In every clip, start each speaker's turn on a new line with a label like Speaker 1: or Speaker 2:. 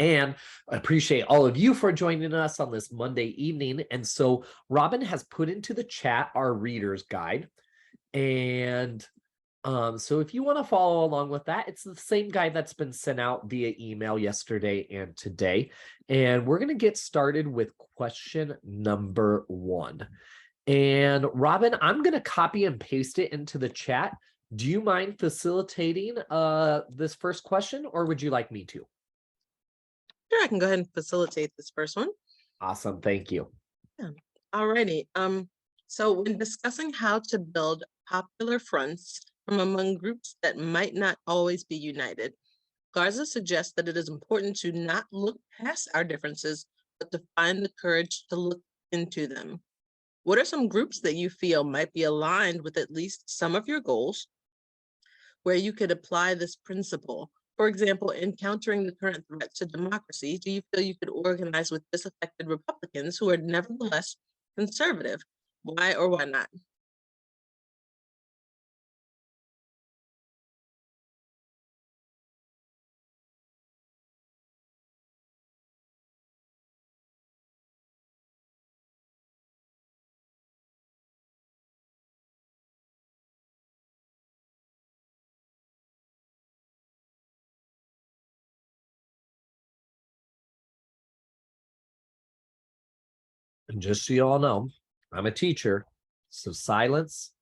Speaker 1: And I appreciate all of you for joining us on this Monday evening. And so Robin has put into the chat our reader's guide. And so if you want to follow along with that, it's the same guide that's been sent out via email yesterday and today. And we're going to get started with question number 1. And Robin, I'm going to copy and paste it into the chat. Do you mind facilitating this first question, or would you like me to?
Speaker 2: Sure, I can go ahead and facilitate this first one.
Speaker 1: Awesome, thank you.
Speaker 2: Yeah. Alrighty. So when discussing how to build popular fronts from among groups that might not always be united, Garza suggests that it is important to not look past our differences, but to find the courage to look into them. What are some groups that you feel might be aligned with at least some of your goals, where you could apply this principle? For example, in countering the current threat to democracy, do you feel you could organize with disaffected Republicans who are nevertheless conservative? Why or why not?
Speaker 1: And just so you all know, I'm a teacher, so silence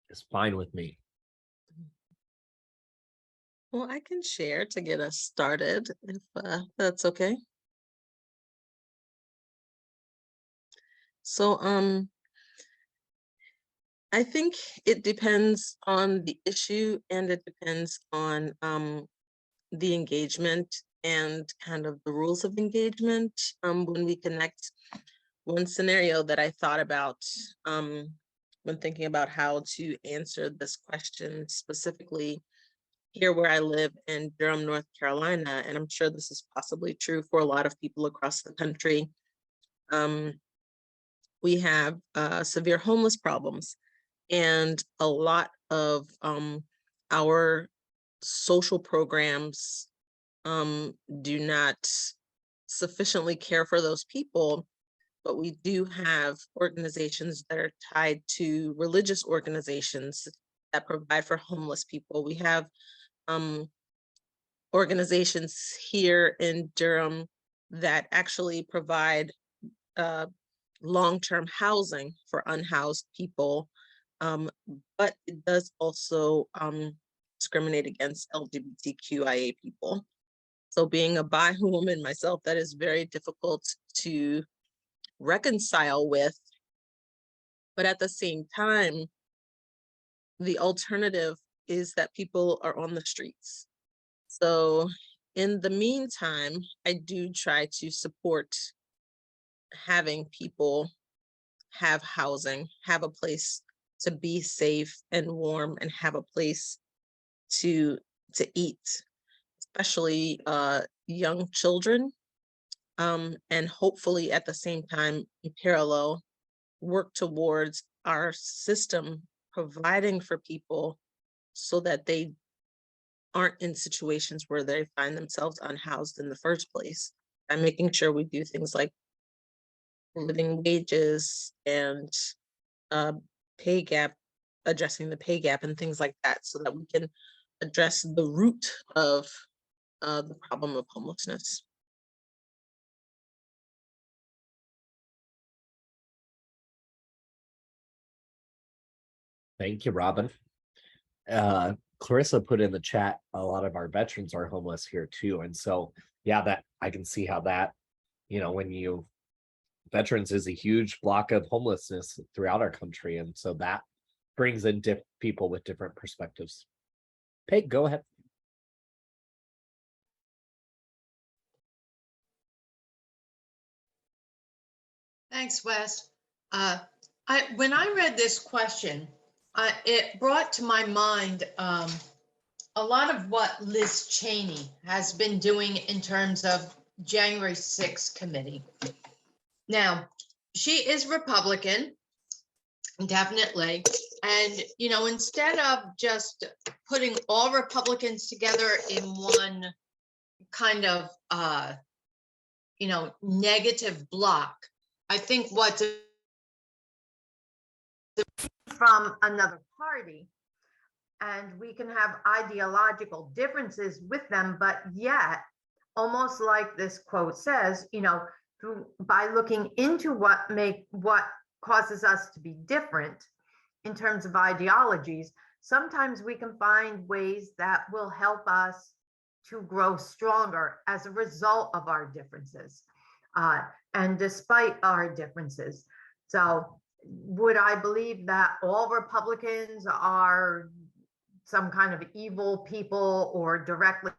Speaker 1: is fine with me.
Speaker 2: Well, I can share to get us started, if that's okay. So, I think it depends on the issue, and it depends on the engagement and kind of the rules of engagement. When we connect, one scenario that I thought about when thinking about how to answer this question specifically here where I live in Durham, North Carolina, and I'm sure this is possibly true for a lot of people across the country, we have severe homeless problems, and a lot of our social programs do not sufficiently care for those people, but we do have organizations that are tied to religious organizations that provide for homeless people. We have organizations here in Durham that actually provide long-term housing for unhoused people, but it does also discriminate against LGBTQIA people. So being a bi woman myself, that is very difficult to reconcile with. But at the same time, the alternative is that people are on the streets. So in the meantime, I do try to support having people have housing, have a place to be safe and warm, and have a place to eat, especially young children, and hopefully at the same time, in parallel, work towards our system providing for people so that they aren't in situations where they find themselves unhoused in the first place, and making sure we do things like living wages and uh, pay gap, addressing the pay gap and things like that, so that we can address the root of the problem of homelessness.
Speaker 1: Thank you, Robin. Clarissa put in the chat, a lot of our veterans are homeless here too. And so, yeah, that I can see how that, when veterans is a huge block of homelessness throughout our country. And so that brings in people with different perspectives. Peg, go ahead.
Speaker 3: Thanks, Wes. When I read this question, it brought to my mind a lot of what Liz Cheney has been doing in terms of January 6th committee. Now, she is Republican, definitely. And, instead of just putting all Republicans together in one kind of negative block. I think what's from another party, and we can have ideological differences with them, but yet, almost like this quote says, by looking into what causes us to be different in terms of ideologies, sometimes we can find ways that will help us to grow stronger as a result of our differences, and despite our differences. So would I believe that all Republicans are some kind of evil people or directly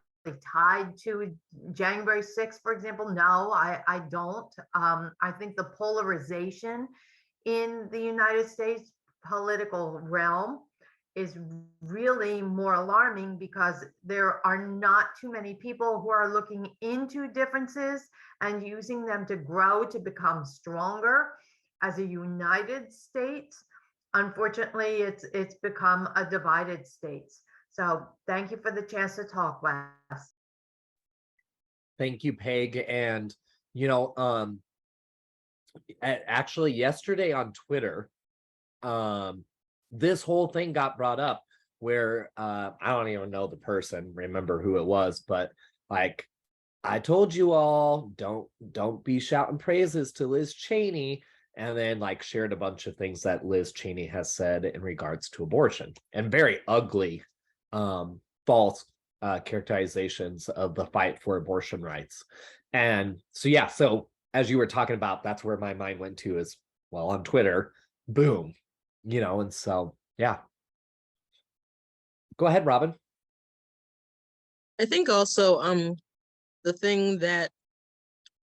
Speaker 3: tied to January 6th, for example? No, I don't. I think the polarization in the United States political realm is really more alarming because there are not too many people who are looking into differences and using them to grow, to become stronger as a united states. Unfortunately, it's become a divided states. So thank you for the chance to talk, Wes.
Speaker 1: Thank you, Peg. And actually yesterday on Twitter, this whole thing got brought up where I don't even know the person, remember who it was, but like, I told you all, don't be shouting praises to Liz Cheney, and then like shared a bunch of things that Liz Cheney has said in regards to abortion, and very ugly false characterizations of the fight for abortion rights. And so yeah, so as you were talking about, that's where my mind went to, is well, on Twitter, boom, and so yeah. Go ahead, Robin.
Speaker 2: I think also the thing that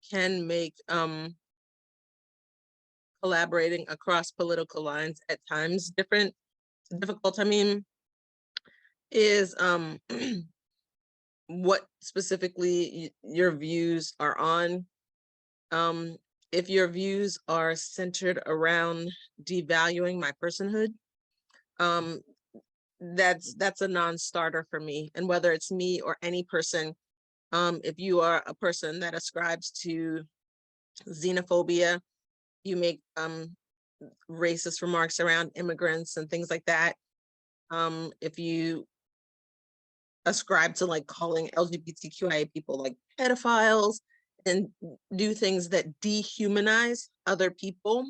Speaker 2: can make collaborating across political lines at times difficult, I mean, is what specifically your views are on. If your views are centered around devaluing my personhood, that's a non-starter for me. And whether it's me or any person, if you are a person that ascribes to xenophobia, you make racist remarks around immigrants and things like that, if you ascribe to like calling LGBTQIA people like pedophiles and do things that dehumanize other people,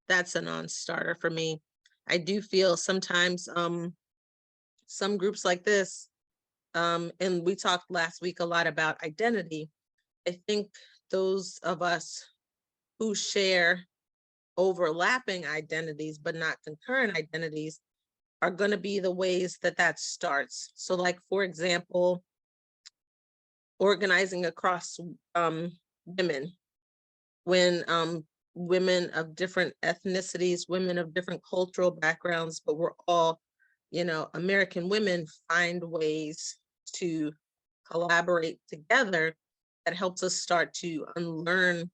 Speaker 2: that's a non-starter for me. I do feel sometimes some groups like this, and we talked last week a lot about identity. I think those of us who share overlapping identities but not concurrent identities are going to be the ways that starts. So like, for example, organizing across women, when women of different ethnicities, women of different cultural backgrounds, but we're all, American women, find ways to collaborate together, that helps us start to unlearn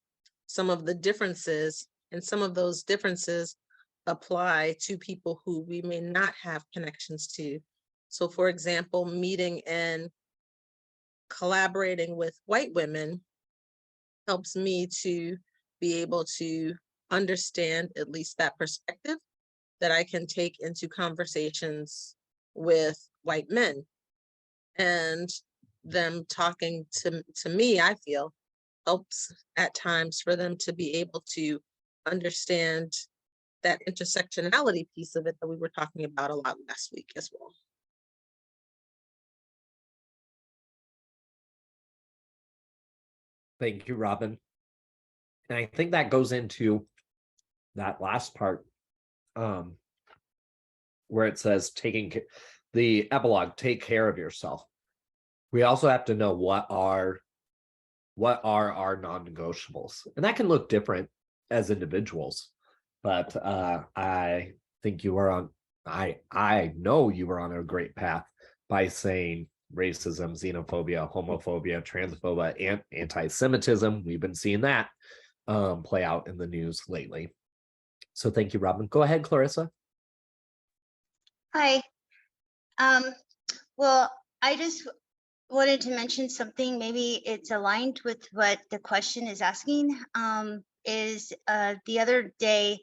Speaker 2: some of the differences, and some of those differences apply to people who we may not have connections to. So for example, meeting and collaborating with white women helps me to be able to understand at least that perspective that I can take into conversations with white men. And them talking to me, I feel, helps at times for them to be able to understand that intersectionality piece of it that we were talking about a lot last week as well.
Speaker 1: Thank you, Robin. And I think that goes into that last part, where it says the epilogue, take care of yourself. We also have to know what are our non-negotiables, and that can look different as individuals. But I think you are on. I know you were on a great path by saying racism, xenophobia, homophobia, transphobia, and anti-Semitism. We've been seeing that play out in the news lately. So thank you, Robin. Go ahead, Clarissa.
Speaker 4: Hi. Well, I just wanted to mention something. Maybe it's aligned with what the question is asking. Is the other day,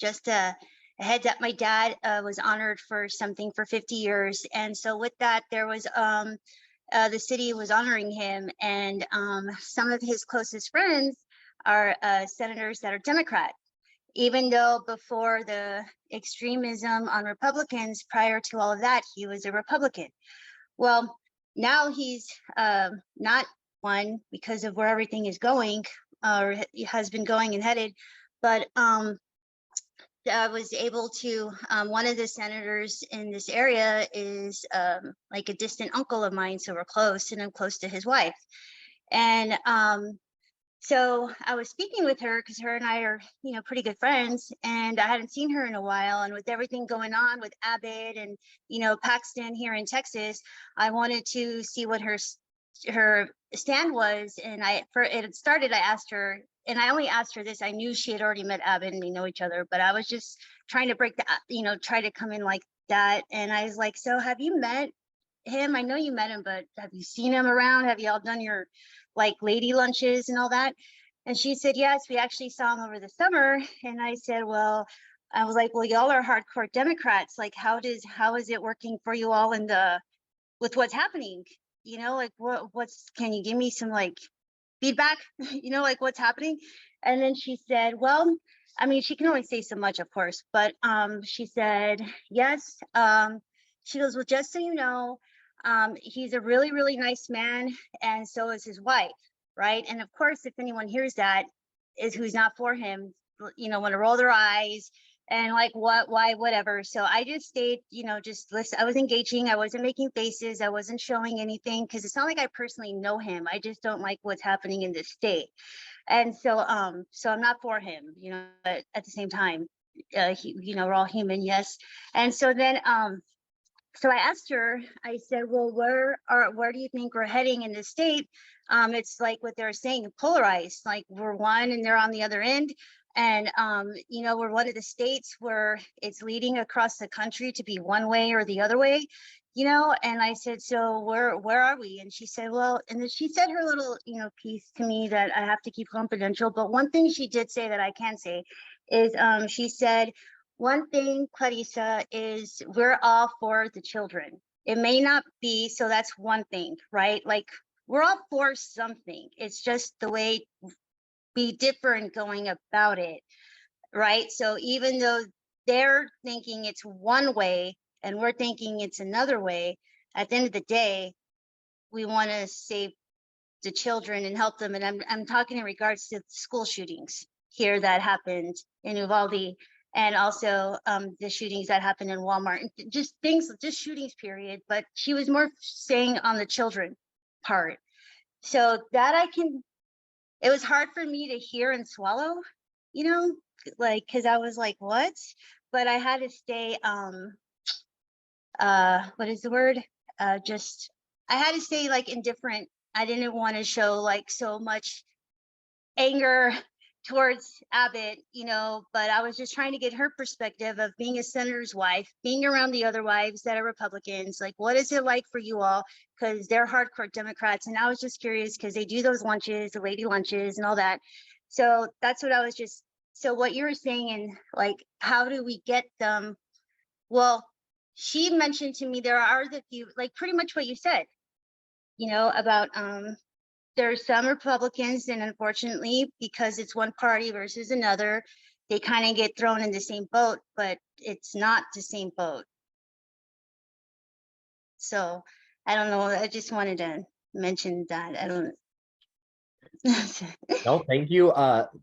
Speaker 4: just a heads up, my dad was honored for something for 50 years. And so with that, there was the city was honoring him, and some of his closest friends are senators that are Democrat, even though before the extremism on Republicans, prior to all of that, he was a Republican. Well, now he's not one because of where everything is going, or has been going and headed. But I was able to, one of the senators in this area is like a distant uncle of mine, so we're close, and I'm close to his wife. And so I was speaking with her because her and I are, pretty good friends, and I hadn't seen her in a while. And with everything going on with Abbott and, Paxton here in Texas, I wanted to see what her stand was. And it started, I asked her, and I only asked her this, I knew she had already met Abbott and they know each other, but I was just trying to break the, try to come in like that. And I was like, so have you met him? I know you met him, but have you seen him around? Have you all done your like lady lunches and all that? And she said, yes, we actually saw him over the summer. And I said, well, I was like, well, y'all are hardcore Democrats. Like, how is it working for you all with what's happening? Like can you give me some like feedback, like what's happening? And then she said, well, I mean, she can only say so much, of course, but she said, yes. She goes, well, just so you know, he's a really, really nice man, and so is his wife, right? And of course, if anyone hears that is who's not for him, want to roll their eyes and like, what, why, whatever. So I just stayed, just listen. I was engaging. I wasn't making faces. I wasn't showing anything because it's not like I personally know him. I just don't like what's happening in this state. And so, so I'm not for him, but at the same time, we're all human. Yes. And so then, so I asked her, I said, well, where do you think we're heading in this state? It's like what they're saying, polarized, like we're one and they're on the other end. And, we're one of the states where it's leading across the country to be one way or the other way, and I said, so where are we? And she said, well, and then she said her little, piece to me that I have to keep confidential. But one thing she did say that I can say is, she said, one thing, Clarissa, is we're all for the children. It may not be, so that's one thing, right? Like we're all for something. It's just the way be different going about it, right? So even though they're thinking it's one way and we're thinking it's another way, at the end of the day, we want to save the children and help them. And I'm talking in regards to school shootings here that happened in Uvalde, and also the shootings that happened in Walmart, and just shootings, period. But she was more saying on the children part. So that it was hard for me to hear and swallow, like, cause I was like, what? But I had to stay, what is the word? I had to stay like indifferent. I didn't want to show like so much anger towards Abbott, but I was just trying to get her perspective of being a senator's wife, being around the other wives that are Republicans. Like, what is it like for you all? Because they're hardcore Democrats. And I was just curious because they do those lunches, the lady lunches and all that. So that's what I was so what you were saying, and like, how do we get them? Well, she mentioned to me there are the few, like pretty much what you said, about there's some Republicans, and unfortunately, because it's one party versus another, they kind of get thrown in the same boat, but it's not the same boat. So I don't know. I just wanted to mention that. I don't.
Speaker 1: No, thank you.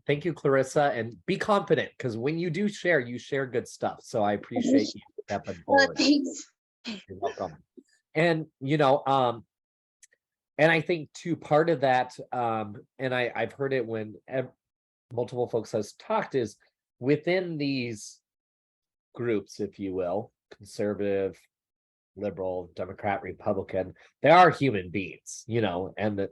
Speaker 1: Thank you, Clarissa, and be confident because when you do share, you share good stuff. So I appreciate you stepping forward.
Speaker 4: Thanks.
Speaker 1: You're welcome. And and I think too, part of that, and I've heard it when multiple folks has talked, is within these groups, if you will, conservative, liberal, Democrat, Republican, they are human beings, and that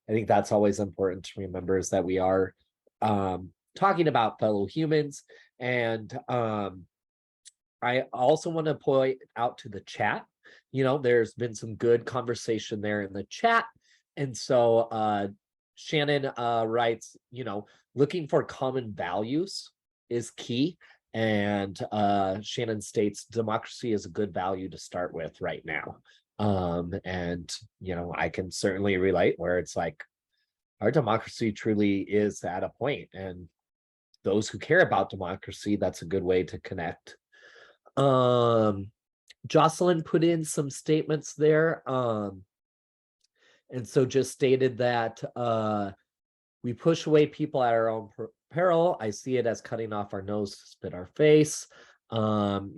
Speaker 1: I think that's always important to remember, is that we are talking about fellow humans. And I also want to point out to the chat there's been some good conversation there in the chat. And so Shannon writes, looking for common values is key. And Shannon states democracy is a good value to start with right now. And I can certainly relate where it's like our democracy truly is at a point, and those who care about democracy, that's a good way to connect. Jocelyn put in some statements there. And so just stated that we push away people at our own peril. I see it as cutting off our nose to spit our face. And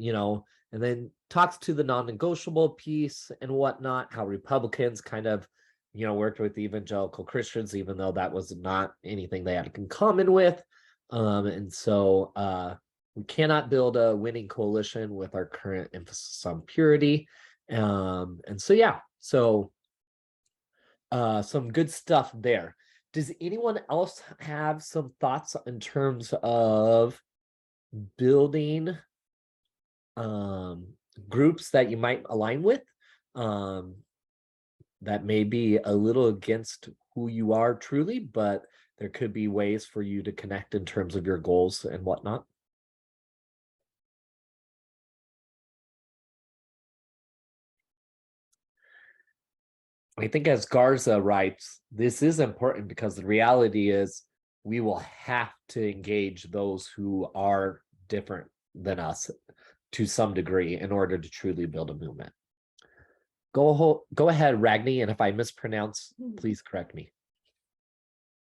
Speaker 1: then talks to the non-negotiable piece and whatnot, how Republicans kind of, worked with evangelical Christians, even though that was not anything they had in common with. And so we cannot build a winning coalition with our current emphasis on purity. And so, yeah, so some good stuff there. Does anyone else have some thoughts in terms of building groups that you might align with that may be a little against who you are truly, but there could be ways for you to connect in terms of your goals and whatnot? I think as Garza writes, this is important because the reality is we will have to engage those who are different than us to some degree in order to truly build a movement. Go ahead, Ragni, and if I mispronounce, please correct me.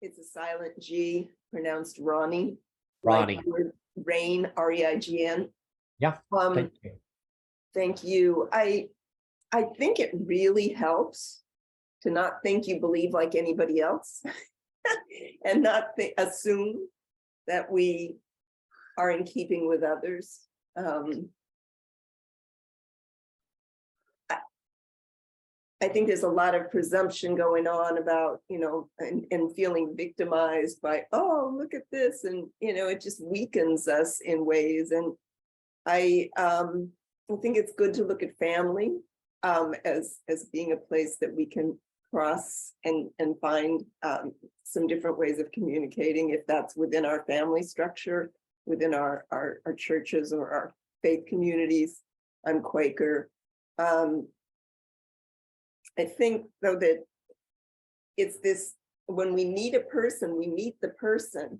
Speaker 5: It's a silent G, pronounced Ronnie.
Speaker 1: Ronnie.
Speaker 5: Like the word rain, R-E-I-G-N.
Speaker 1: Yeah, thank you.
Speaker 5: Thank you. I think it really helps to not think you believe like anybody else and not assume that we are in keeping with others. I think there's a lot of presumption going on about, and feeling victimized by, oh, look at this. And, it just weakens us in ways. And I think it's good to look at family as being a place that we can cross and find some different ways of communicating, if that's within our family structure, within our churches or our faith communities. I'm Quaker. I think, though, that it's this, when we meet a person, we meet the person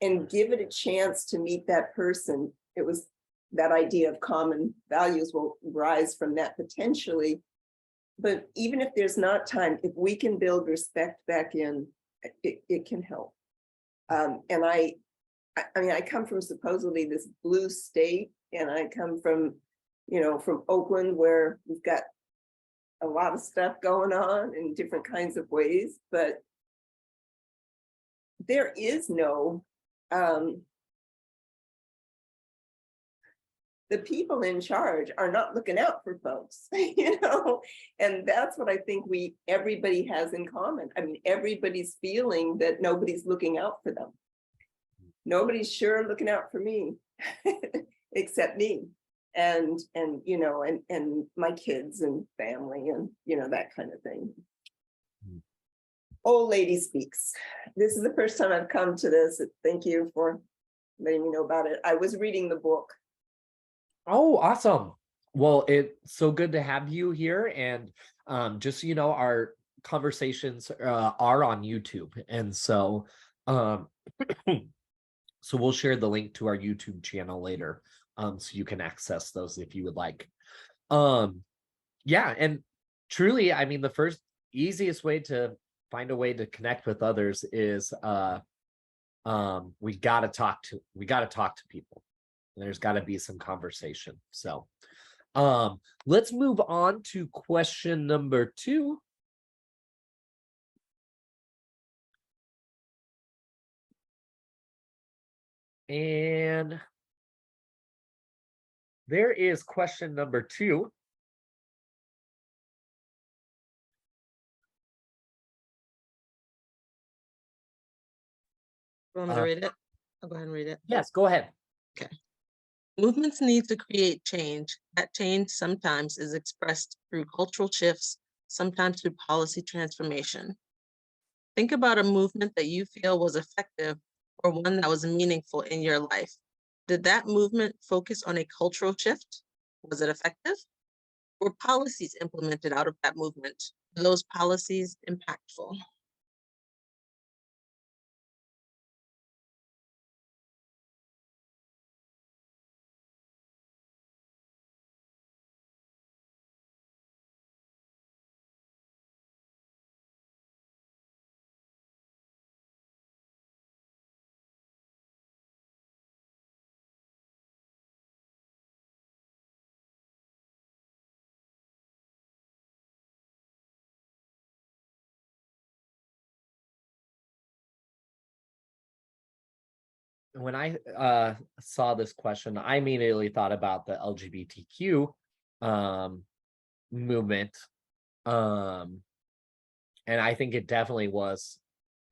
Speaker 5: and give it a chance to meet that person. It was that idea of common values will rise from that potentially. But even if there's not time, if we can build respect back in, it can help. And I mean, I come from supposedly this blue state, and I come from, from Oakland, where we've got a lot of stuff going on in different kinds of ways, but there is no, the people in charge are not looking out for folks, and that's what I think everybody has in common. I mean, everybody's feeling that nobody's looking out for them. Nobody's sure looking out for me, except me. And my kids and family and, that kind of thing. Old lady speaks. This is the first time I've come to this. Thank you for letting me know about it. I was reading the book.
Speaker 1: Oh, awesome. Well, it's so good to have you here. And just so you know, our conversations are on YouTube. And so, so we'll share the link to our YouTube channel later. So you can access those if you would like. Yeah, and truly, I mean, the first easiest way to find a way to connect with others is we got to talk to people. There's got to be some conversation. So let's move on to question number 2. And there is question number 2.
Speaker 2: Want me to read it? I'll go ahead and read it.
Speaker 1: Yes, go ahead.
Speaker 2: Okay. Movements need to create change. That change sometimes is expressed through cultural shifts, sometimes through policy transformation. Think about a movement that you feel was effective or one that was meaningful in your life. Did that movement focus on a cultural shift? Was it effective? Were policies implemented out of that movement? Were those policies impactful?
Speaker 1: When I saw this question, I immediately thought about the LGBTQ movement. Um, and I think it definitely was,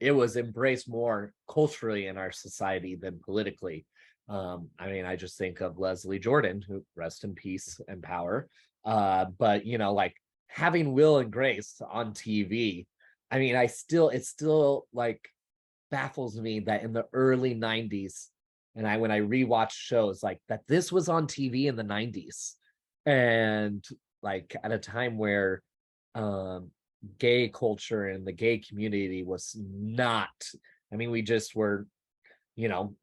Speaker 1: it was embraced more culturally in our society than politically. I mean, I just think of Leslie Jordan, who rest in peace and power. But you know, like having Will and Grace on TV, I mean, it still like baffles me that in the early 90s, and when I rewatch shows like that, this was on TV in the 90s. And like at a time where gay culture and the gay community was not, I mean, we just were, you know,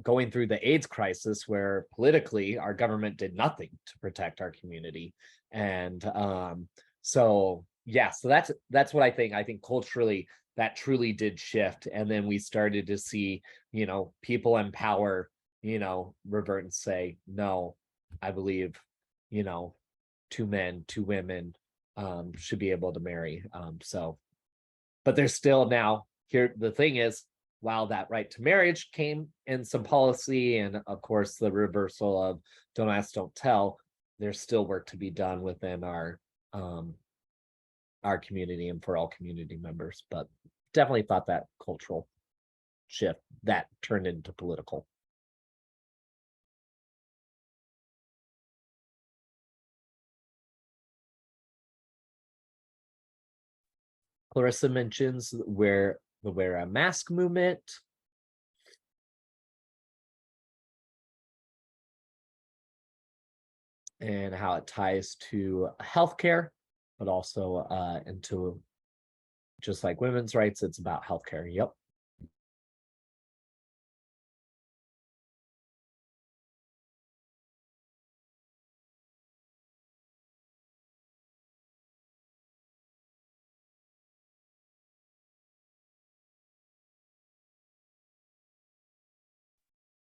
Speaker 1: going through the AIDS crisis where politically our government did nothing to protect our community. And so yeah, so that's what I think. I think culturally that truly did shift. And then we started to see, you know, people in power, you know, revert and say, no, I believe, you know, 2 men, 2 women should be able to marry. So, but there's still now here, the thing is, while that right to marriage came in some policy, and of course the reversal of don't ask, don't tell, there's still work to be done within our community and for all community members. But definitely thought that cultural shift that turned into political. Clarissa mentions the wear a mask movement. And how it ties to healthcare, but also into just like women's rights, it's about healthcare. Yep.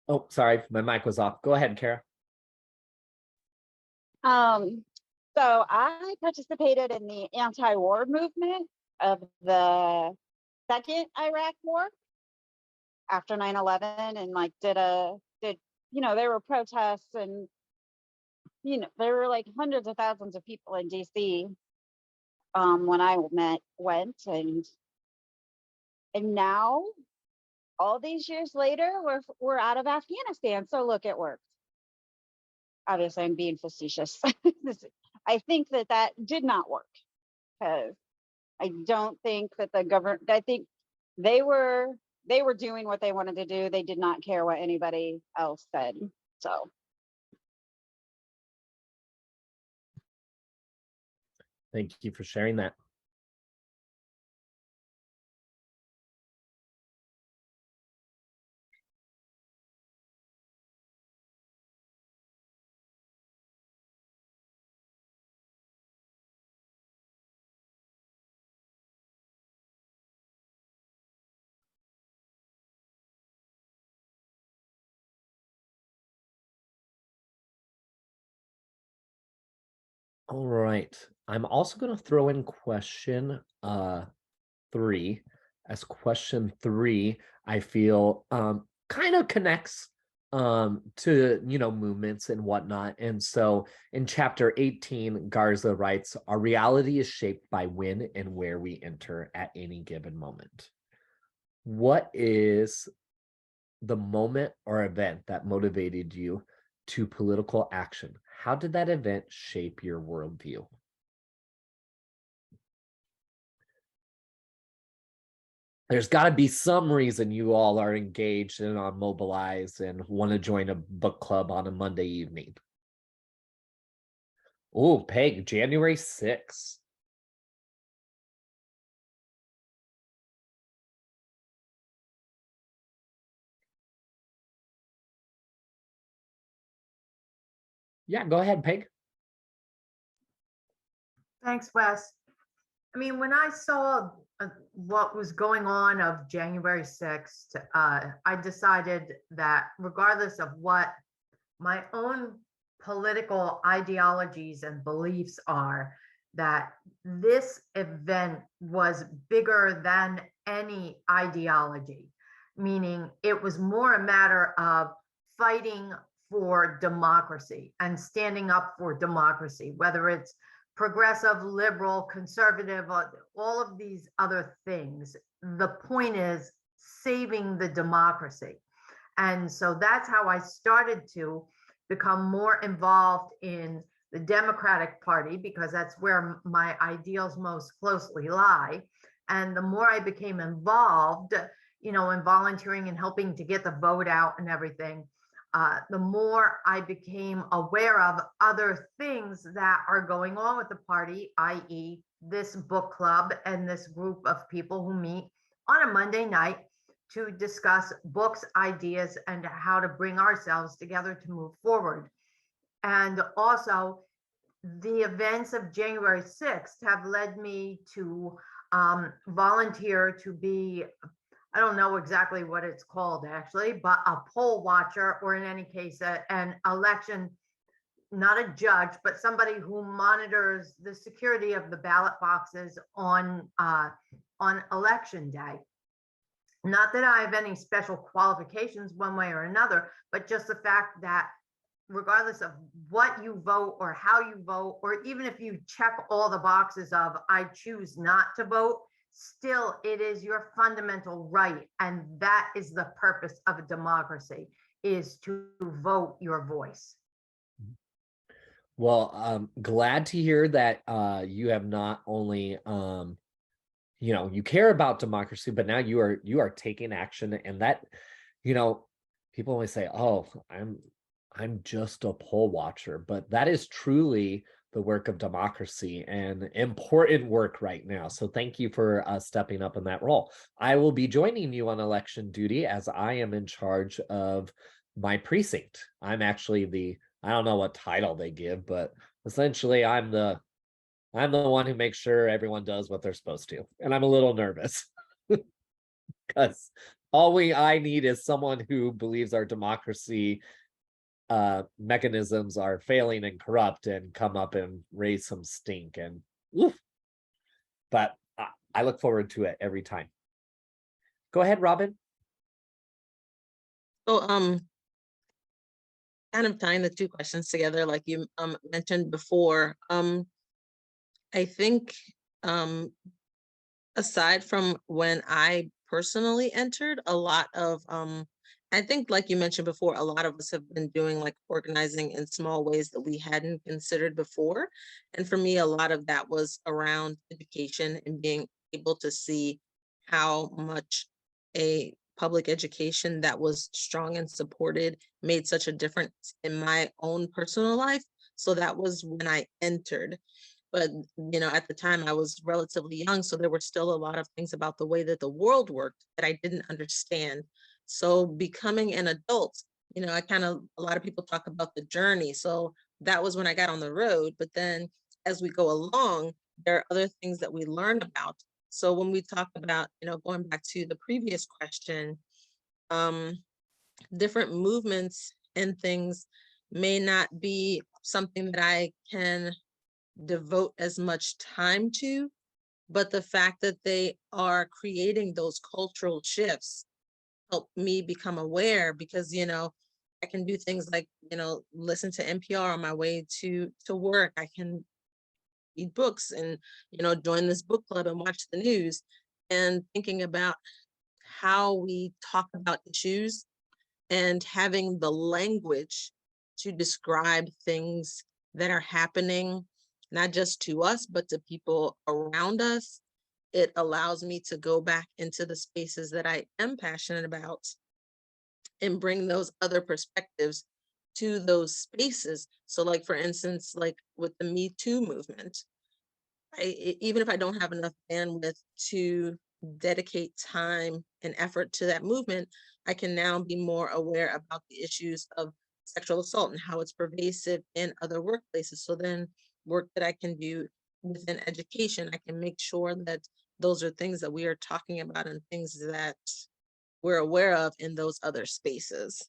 Speaker 1: Oh, sorry, my mic was off. Go ahead, Kara.
Speaker 6: So I participated in the anti-war movement of the second Iraq war after 9/11, and like did you know, there were protests, and you know, there were like hundreds of thousands of people in DC when I went, and now all these years later we're out of Afghanistan. So look, it worked. Obviously I'm being facetious. I think that did not work, because I don't think that the government, I think they were doing what they wanted to do. They did not care what anybody else said. So
Speaker 1: Thank you for sharing that. All right. I'm also going to throw in question 3. As question 3, I feel kind of connects to, you know, movements and whatnot. And so in chapter 18, Garza writes, our reality is shaped by when and where we enter at any given moment. What is the moment or event that motivated you to political action. How did that event shape your worldview? There's got to be some reason you all are engaged and on Mobilize and want to join a book club on a Monday evening. Oh, Peg, January 6th. Yeah, go ahead, Peg.
Speaker 3: Thanks, Wes. I mean, when I saw what was going on of January 6th, I decided that regardless of what my own political ideologies and beliefs are, that this event was bigger than any ideology, meaning it was more a matter of fighting for democracy and standing up for democracy, whether it's progressive, liberal, conservative, all of these other things. The point is saving the democracy. And so that's how I started to become more involved in the Democratic Party, because that's where my ideals most closely lie. And the more I became involved, in volunteering and helping to get the vote out and everything, the more I became aware of other things that are going on with the party, i.e. this book club and this group of people who meet on a Monday night to discuss books, ideas, and how to bring ourselves together to move forward. And also, the events of January 6th have led me to volunteer to be, I don't know exactly what it's called actually, but a poll watcher, or in any case, an election, not a judge, but somebody who monitors the security of the ballot boxes on election day. Not that I have any special qualifications one way or another, but just the fact that regardless of what you vote or how you vote, or even if you check all the boxes of I choose not to vote, still it is your fundamental right. And that is the purpose of a democracy, is to vote your voice.
Speaker 1: Well, I'm glad to hear that you have not only you care about democracy, but now you are taking action. And that, people always say, oh, I'm just a poll watcher, but that is truly the work of democracy and important work right now. So thank you for stepping up in that role. I will be joining you on election duty, as I am in charge of my precinct. I'm actually I don't know what title they give, but essentially I'm the one who makes sure everyone does what they're supposed to. And I'm a little nervous because I need is someone who believes our democracy mechanisms are failing and corrupt and come up and raise some stink. And but I look forward to it every time. Go ahead, Robin.
Speaker 2: So kind of tying the two questions together, like you mentioned before, I think aside from when I personally entered, a lot of I think, like you mentioned before, a lot of us have been doing like organizing in small ways that we hadn't considered before. And for me, a lot of that was around education and being able to see how much a public education that was strong and supported made such a difference in my own personal life. So that was when I entered. But, at the time I was relatively young, so there were still a lot of things about the way that the world worked that I didn't understand. So becoming an adult, a lot of people talk about the journey. So that was when I got on the road. But then as we go along, there are other things that we learn about. So when we talk about, going back to the previous question, different movements and things may not be something that I can devote as much time to, but the fact that they are creating those cultural shifts help me become aware, because I can do things like listen to NPR on my way to work. I can read books and join this book club and watch the news, and thinking about how we talk about issues and having the language to describe things that are happening, not just to us, but to people around us. It allows me to go back into the spaces that I am passionate about and bring those other perspectives to those spaces. So like, for instance, like with the Me Too movement, even if I don't have enough bandwidth to dedicate time and effort to that movement, I can now be more aware about the issues of sexual assault and how it's pervasive in other workplaces. So then work that I can do within education, I can make sure that those are things that we are talking about and things that we're aware of in those other spaces.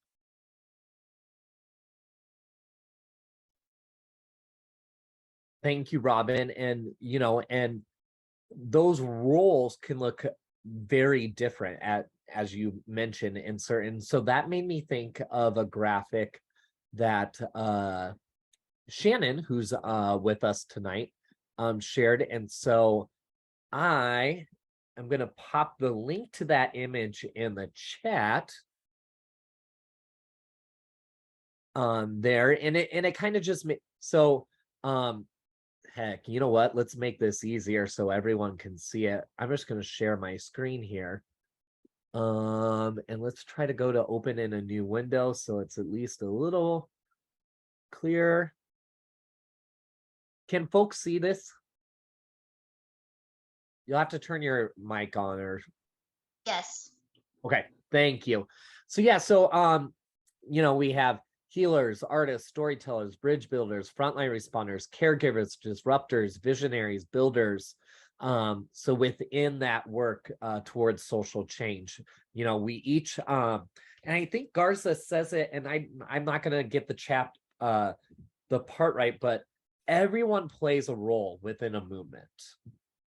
Speaker 1: Thank you, Robin. And, and those roles can look very different as you mentioned in certain. So that made me think of a graphic that Shannon, who's with us tonight, shared. And so I am going to pop the link to that image in the chat there. And it kind of just heck, you know what? Let's make this easier so everyone can see it. I'm just going to share my screen here. And let's try to go to open in a new window so it's at least a little clearer. Can folks see this? You'll have to turn your mic on or.
Speaker 4: Yes.
Speaker 1: Okay, thank you. So yeah, so we have healers, artists, storytellers, bridge builders, frontline responders, caregivers, disruptors, visionaries, builders. So within that work towards social change, we each, and I think Garza says it, and I'm not going to get the part right, but everyone plays a role within a movement,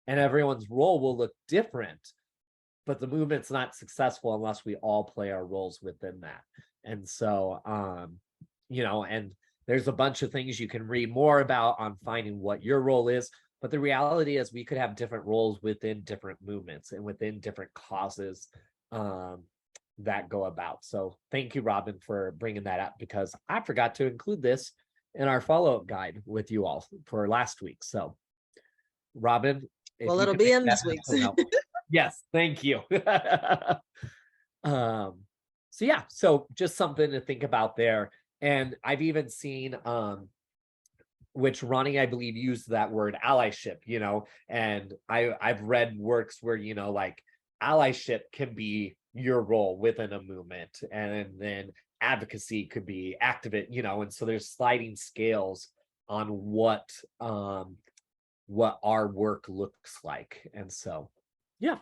Speaker 1: and everyone's role will look different, but the movement's not successful unless we all play our roles within that. And so, and there's a bunch of things you can read more about on finding what your role is. But the reality is we could have different roles within different movements and within different causes that go about. So thank you, Robin, for bringing that up, because I forgot to include this in our follow-up guide with you all for last week. So Robin,
Speaker 2: Well, it'll be in this week's.
Speaker 1: Yes, thank you. So yeah, so just something to think about there. And I've even seen which Ronnie, I believe, used that word allyship, and I've read works where, like allyship can be your role within a movement, and then advocacy could be activate, and so there's sliding scales on what our work looks like. And so, yeah,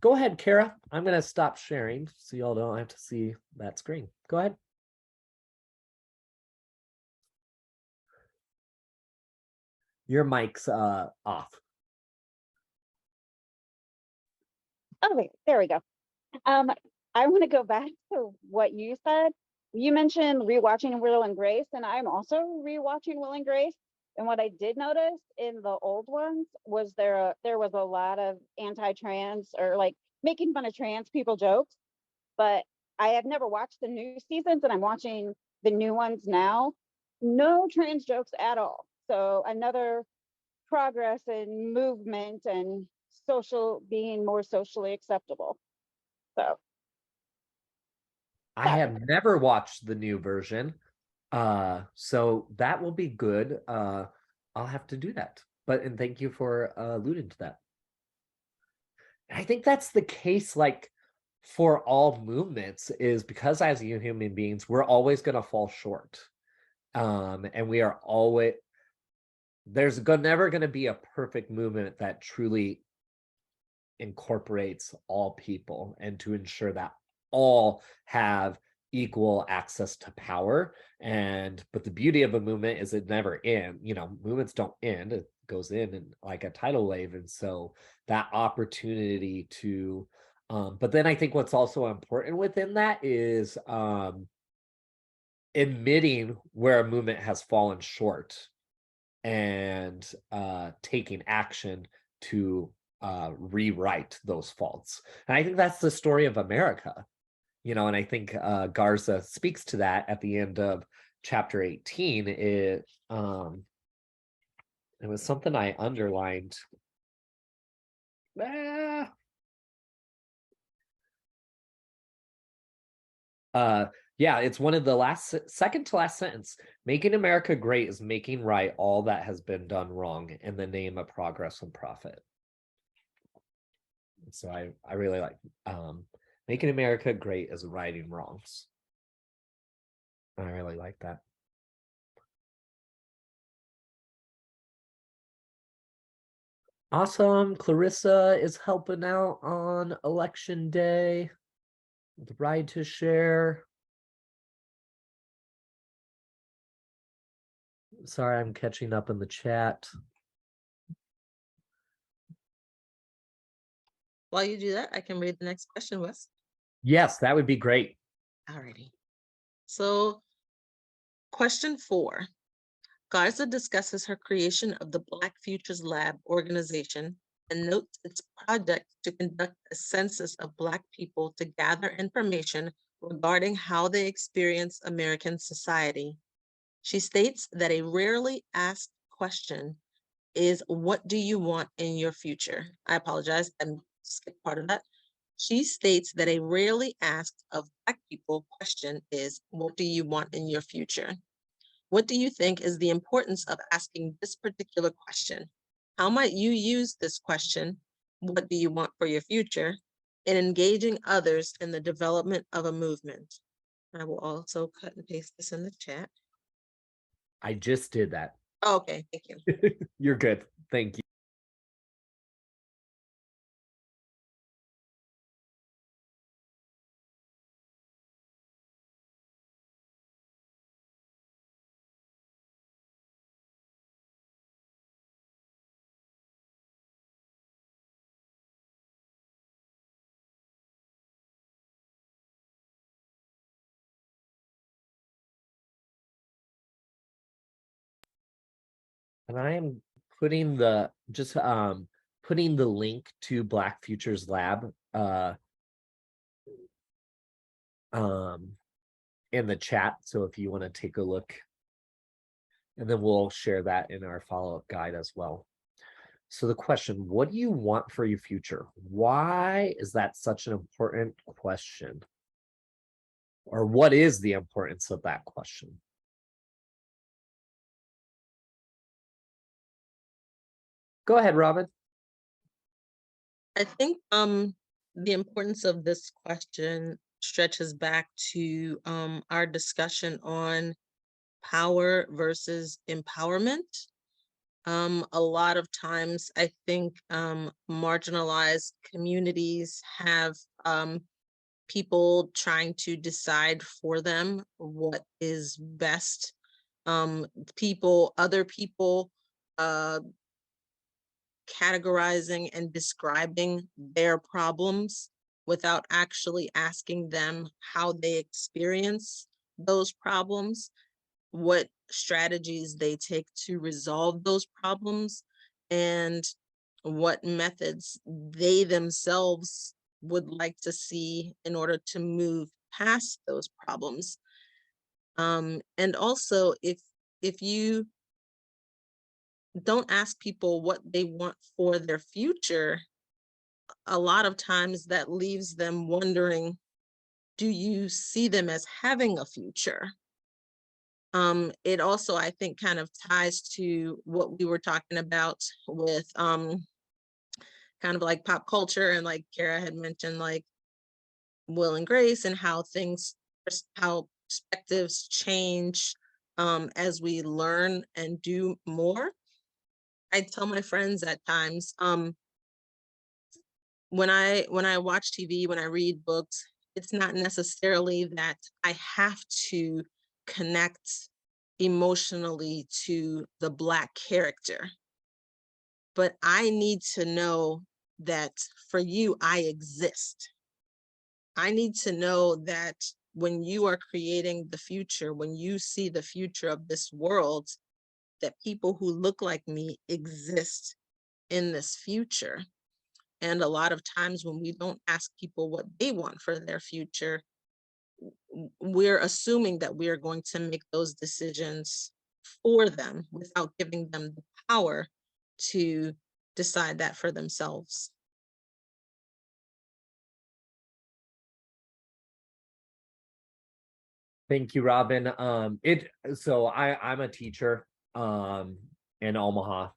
Speaker 1: go ahead, Kara. I'm going to stop sharing so y'all don't have to see that screen. Go ahead. Your mic's off.
Speaker 6: Okay, there we go. I want to go back to what you said. You mentioned rewatching Will and Grace, and I'm also rewatching Will and Grace. And what I did notice in the old ones was there was a lot of anti-trans or like making fun of trans people jokes. But I have never watched the new seasons, and I'm watching the new ones now. No trans jokes at all. So another progress in movement and being more socially acceptable. So
Speaker 1: I have never watched the new version. So that will be good. I'll have to do that. And thank you for alluding to that. I think that's the case, like for all movements, is because as human beings, we're always going to fall short. And we are always, there's never going to be a perfect movement that truly incorporates all people, and to ensure that all have equal access to power. But the beauty of a movement is it never ends. Movements don't end, it goes in like a tidal wave. And so that opportunity to but then I think what's also important within that is admitting where a movement has fallen short and taking action to rewrite those faults. And I think that's the story of America, and I think Garza speaks to that at the end of chapter 18, it was something I underlined. Yeah, it's one of the second to last sentence. Making America great is making right all that has been done wrong in the name of progress and profit. So I really like making America great is righting wrongs. I really like that. Awesome. Clarissa is helping out on election day. The ride to share. Sorry, I'm catching up in the chat.
Speaker 2: While you do that, I can read the next question, Wes.
Speaker 1: Yes, that would be great.
Speaker 2: Alrighty. So, question 4. Garza discusses her creation of the Black Futures Lab organization and notes its project to conduct a census of Black people to gather information regarding how they experience American society. She states that a rarely asked question is, what do you want in your future? I apologize, I skipped part of that. She states that a rarely asked of Black people question is, what do you want in your future? What do you think is the importance of asking this particular question? How might you use this question, what do you want for your future, in engaging others in the development of a movement? I will also cut and paste this in the chat.
Speaker 1: I just did that.
Speaker 2: Oh, okay, thank you.
Speaker 1: You're good. Thank you. And I am putting the putting the link to Black Futures Lab in the chat. So if you want to take a look, and then we'll share that in our follow-up guide as well. So the question, what do you want for your future? Why is that such an important question? Or what is the importance of that question? Go ahead, Robin.
Speaker 2: I think the importance of this question stretches back to our discussion on power versus empowerment. A lot of times I think marginalized communities have people trying to decide for them what is best. Other people categorizing and describing their problems without actually asking them how they experience those problems, what strategies they take to resolve those problems, and what methods they themselves would like to see in order to move past those problems. And also, if you don't ask people what they want for their future, a lot of times that leaves them wondering, do you see them as having a future? It also, I think, kind of ties to what we were talking about with kind of like pop culture, and like Kara had mentioned, like Will and Grace, and how perspectives change as we learn and do more. I tell my friends at times, when I watch TV, when I read books, it's not necessarily that I have to connect emotionally to the Black character, but I need to know that for you, I exist. I need to know that when you are creating the future, when you see the future of this world, that people who look like me exist in this future. And a lot of times when we don't ask people what they want for their future, we're assuming that we are going to make those decisions for them without giving them the power to decide that for themselves.
Speaker 1: Thank you, Robin. I'm a teacher in Omaha,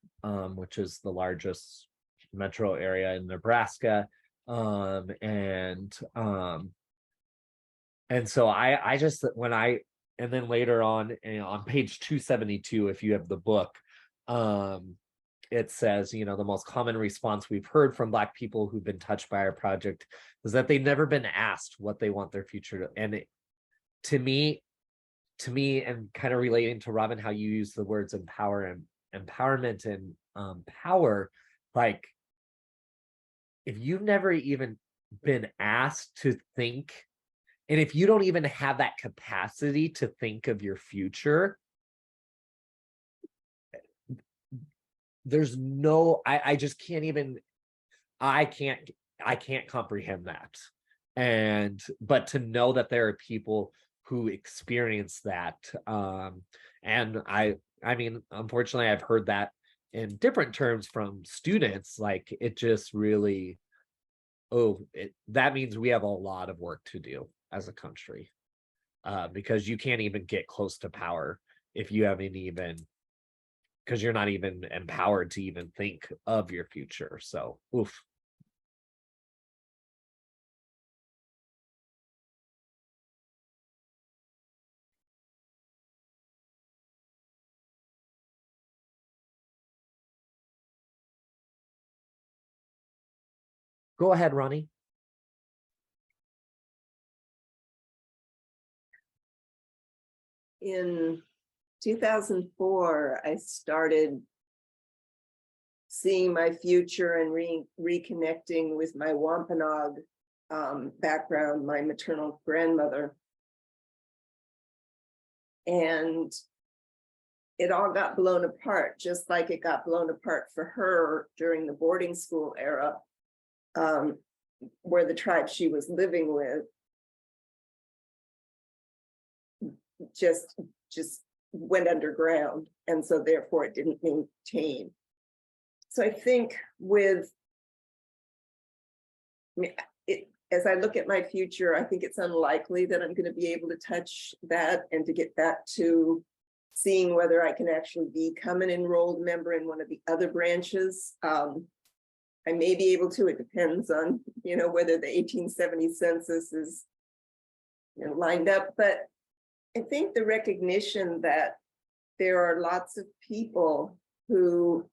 Speaker 1: which is the largest metro area in Nebraska. And so I just and then later on page 272, if you have the book, it says, the most common response we've heard from Black people who've been touched by our project is that they've never been asked what they want their future to, and to me, and kind of relating to Robin, how you use the words empowerment and power, like if you've never even been asked to think, and if you don't even have that capacity to think of your future, there's no, I just can't even, I can't comprehend that. But to know that there are people who experience that, and I mean, unfortunately, I've heard that in different terms from students. Like, it just really, that means we have a lot of work to do as a country, because you can't even get close to power if you haven't even, because you're not even empowered to even think of your future. So, oof. Go ahead, Ronnie.
Speaker 5: In 2004, I started seeing my future and reconnecting with my Wampanoag background, my maternal grandmother. And it all got blown apart, just like it got blown apart for her during the boarding school era, where the tribe she was living with just went underground, and so therefore it didn't maintain. So I think as I look at my future, I think it's unlikely that I'm going to be able to touch that and to get back to seeing whether I can actually become an enrolled member in one of the other branches. I may be able to, it depends on, whether the 1870 census is lined up, but I think the recognition that there are lots of people who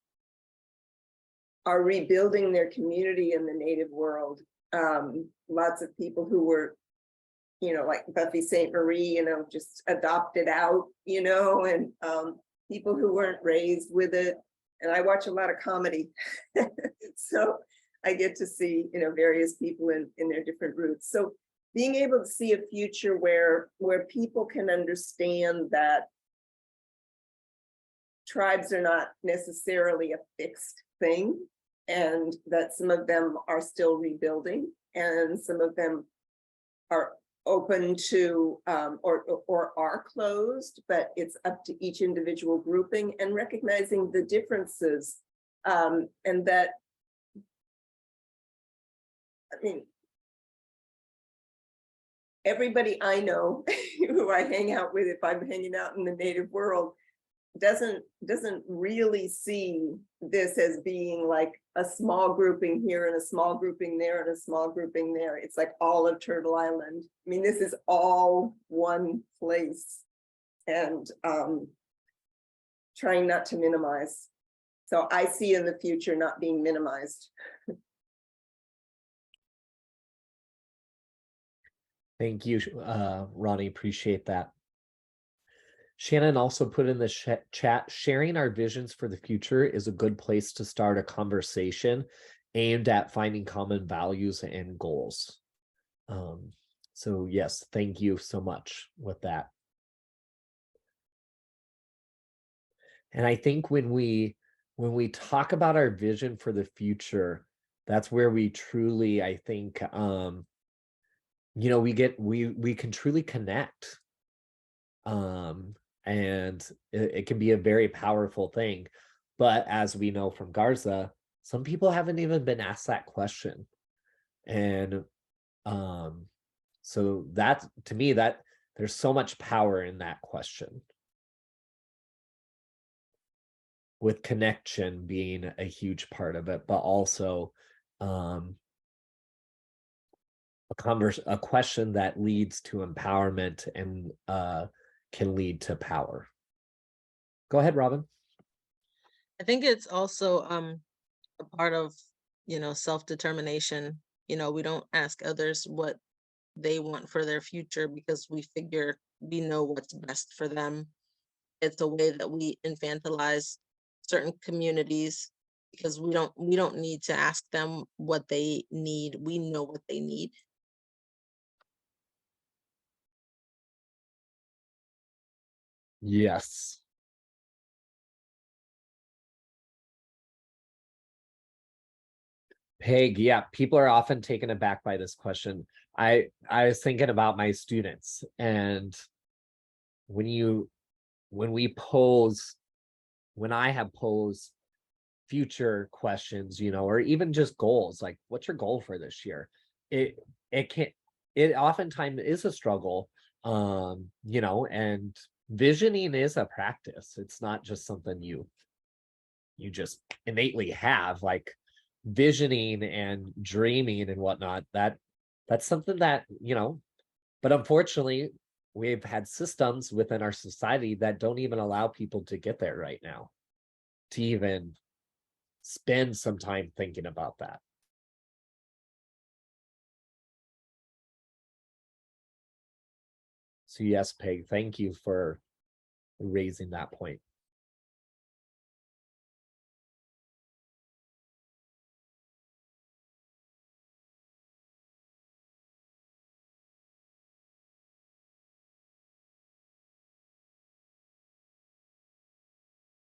Speaker 5: are rebuilding their community in the Native world. Lots of people who were, like Buffy St. Marie, just adopted out, and people who weren't raised with it. And I watch a lot of comedy. So I get to see, various people in their different roots. So being able to see a future where people can understand that tribes are not necessarily a fixed thing, and that some of them are still rebuilding, and some of them are open to or are closed, but it's up to each individual grouping, and recognizing the differences, and that, I mean, everybody I know who I hang out with, if I'm hanging out in the Native world, doesn't really see this as being like a small grouping here and a small grouping there and a small grouping there. It's like all of Turtle Island. I mean, this is all one place, and trying not to minimize. So I see in the future not being minimized.
Speaker 1: Thank you, Ronnie. Appreciate that. Shannon also put in the chat, sharing our visions for the future is a good place to start a conversation aimed at finding common values and goals. So yes, thank you so much with that. And I think when we talk about our vision for the future, that's where we truly, I think, we can truly connect. And it can be a very powerful thing. But as we know from Garza, some people haven't even been asked that question. And so that, to me, that there's so much power in that question, with connection being a huge part of it, but also a question that leads to empowerment and can lead to power. Go ahead, Robin.
Speaker 2: I think it's also a part of, self-determination. We don't ask others what they want for their future because we figure we know what's best for them. It's a way that we infantilize certain communities because we don't need to ask them what they need. We know what they need.
Speaker 1: Yes. Peg, yeah, people are often taken aback by this question. I was thinking about my students, and when I have posed future questions, or even just goals, like what's your goal for this year? It it can it oftentimes is a struggle, and visioning is a practice. It's not just something you just innately have, like visioning and dreaming and whatnot. That's something that, but unfortunately we've had systems within our society that don't even allow people to get there right now, to even spend some time thinking about that. So yes, Peg, thank you for raising that point.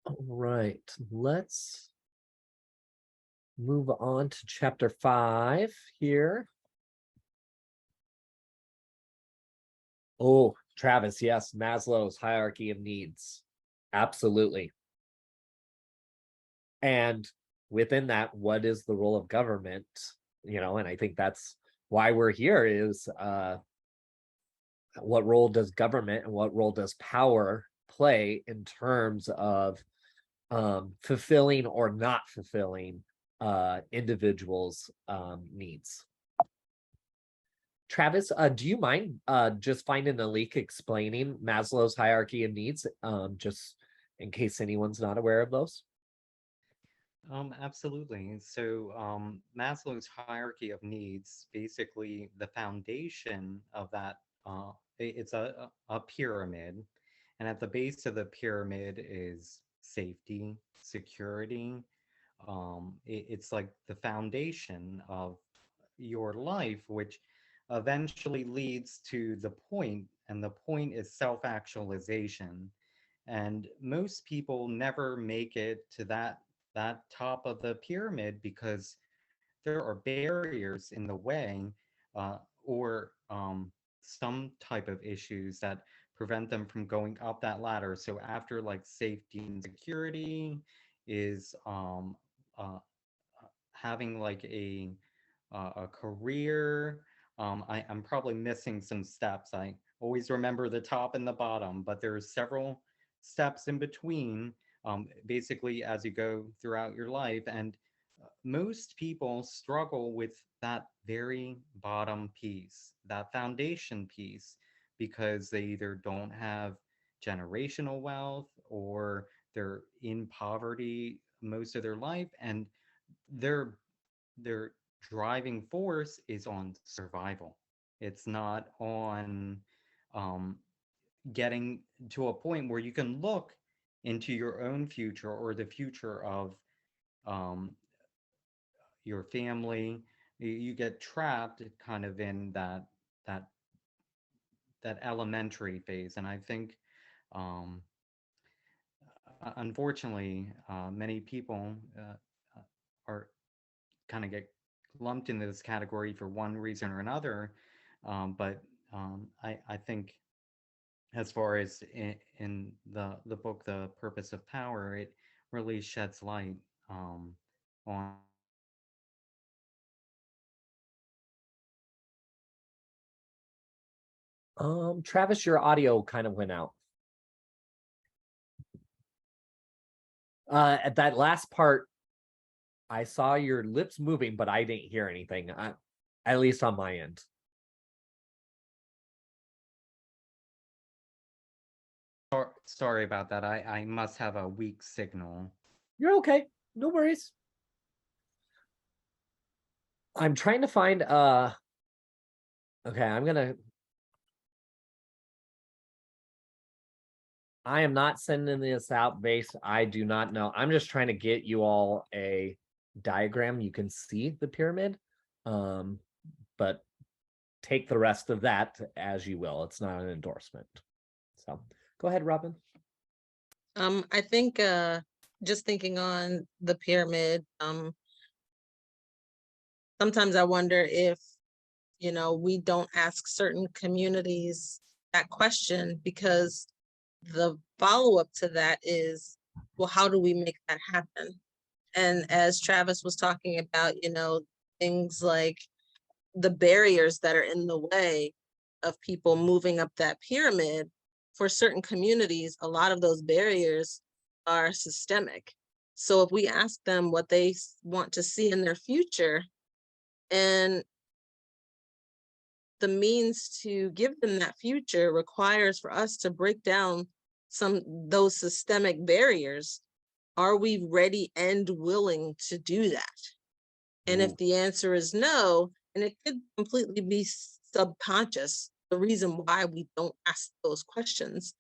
Speaker 1: All right, let's move on to chapter 5 here. Oh, Travis, yes, Maslow's hierarchy of needs. Absolutely. And within that, what is the role of government? And I think that's why we're here, is what role does government and what role does power play in terms of fulfilling or not fulfilling individuals' needs? Travis, do you mind just finding a link explaining Maslow's hierarchy of needs, just in case anyone's not aware of those?
Speaker 7: Absolutely. So Maslow's hierarchy of needs, basically the foundation of that, it's a pyramid. And at the base of the pyramid is safety, security. It's like the foundation of your life, which eventually leads to the point, and the point is self-actualization. And most people never make it to that top of the pyramid because there are barriers in the way, or some type of issues that prevent them from going up that ladder. So after like safety and security is having like a career. I'm probably missing some steps. I always remember the top and the bottom, but there's several steps in between, basically as you go throughout your life. And most people struggle with that very bottom piece, that foundation piece, because they either don't have generational wealth or they're in poverty most of their life, and their their driving force is on survival. It's not on um, getting to a point where you can look into your own future or the future of um, your family. You get trapped kind of in that that elementary phase, and I think um, unfortunately many people are kind of get lumped into this category for one reason or another. But I think as far as in the book, The Purpose of Power, it really sheds light on
Speaker 1: Travis, your audio kind of went out. At that last part, I saw your lips moving, but I didn't hear anything, at least on my end.
Speaker 7: Sorry about that. I must have a weak signal.
Speaker 1: You're okay. No worries. I'm trying to find okay, I am not sending this out based. I do not know. I'm just trying to get you all a diagram. You can see the pyramid. But take the rest of that as you will. It's not an endorsement. So go ahead, Robin.
Speaker 2: I think just thinking on the pyramid, sometimes I wonder if, you know, we don't ask certain communities that question, because the follow-up to that is, well, how do we make that happen? And as Travis was talking about, you know, things like the barriers that are in the way of people moving up that pyramid, for certain communities, a lot of those barriers are systemic. So if we ask them what they want to see in their future, and the means to give them that future requires for us to break down those systemic barriers, are we ready and willing to do that? And if the answer is no, and it could completely be subconscious, the reason why we don't ask those questions,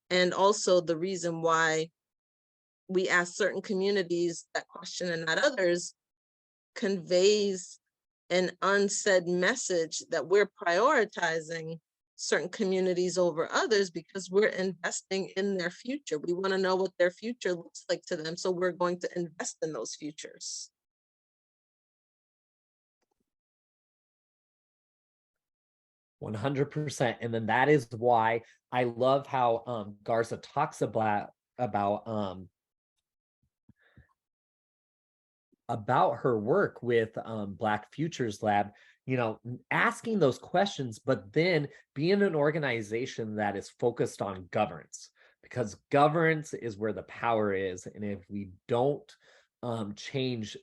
Speaker 2: and also the reason why we ask certain communities that question and not others, conveys an unsaid message that we're prioritizing certain communities over others because we're investing in their future. We want to know what their future looks like to them, so we're going to invest in those futures.
Speaker 1: 100%. And then that is why I love how Garza talks about her work with Black Futures Lab, you know, asking those questions, but then being an organization that is focused on governance, because governance is where the power is. And if we don't change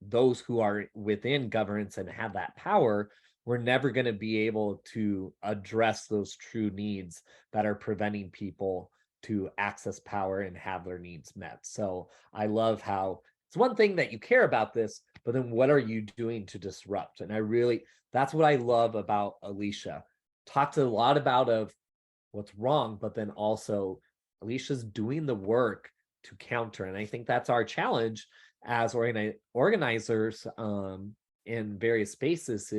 Speaker 1: those who are within governance and have that power, we're never going to be able to address those true needs that are preventing people to access power and have their needs met. So I love how it's one thing that you care about this, but then what are you doing to disrupt? And that's what I love about Alicia. Talked a lot about what's wrong, but then also Alicia's doing the work to counter. And I think that's our challenge as organizers in various spaces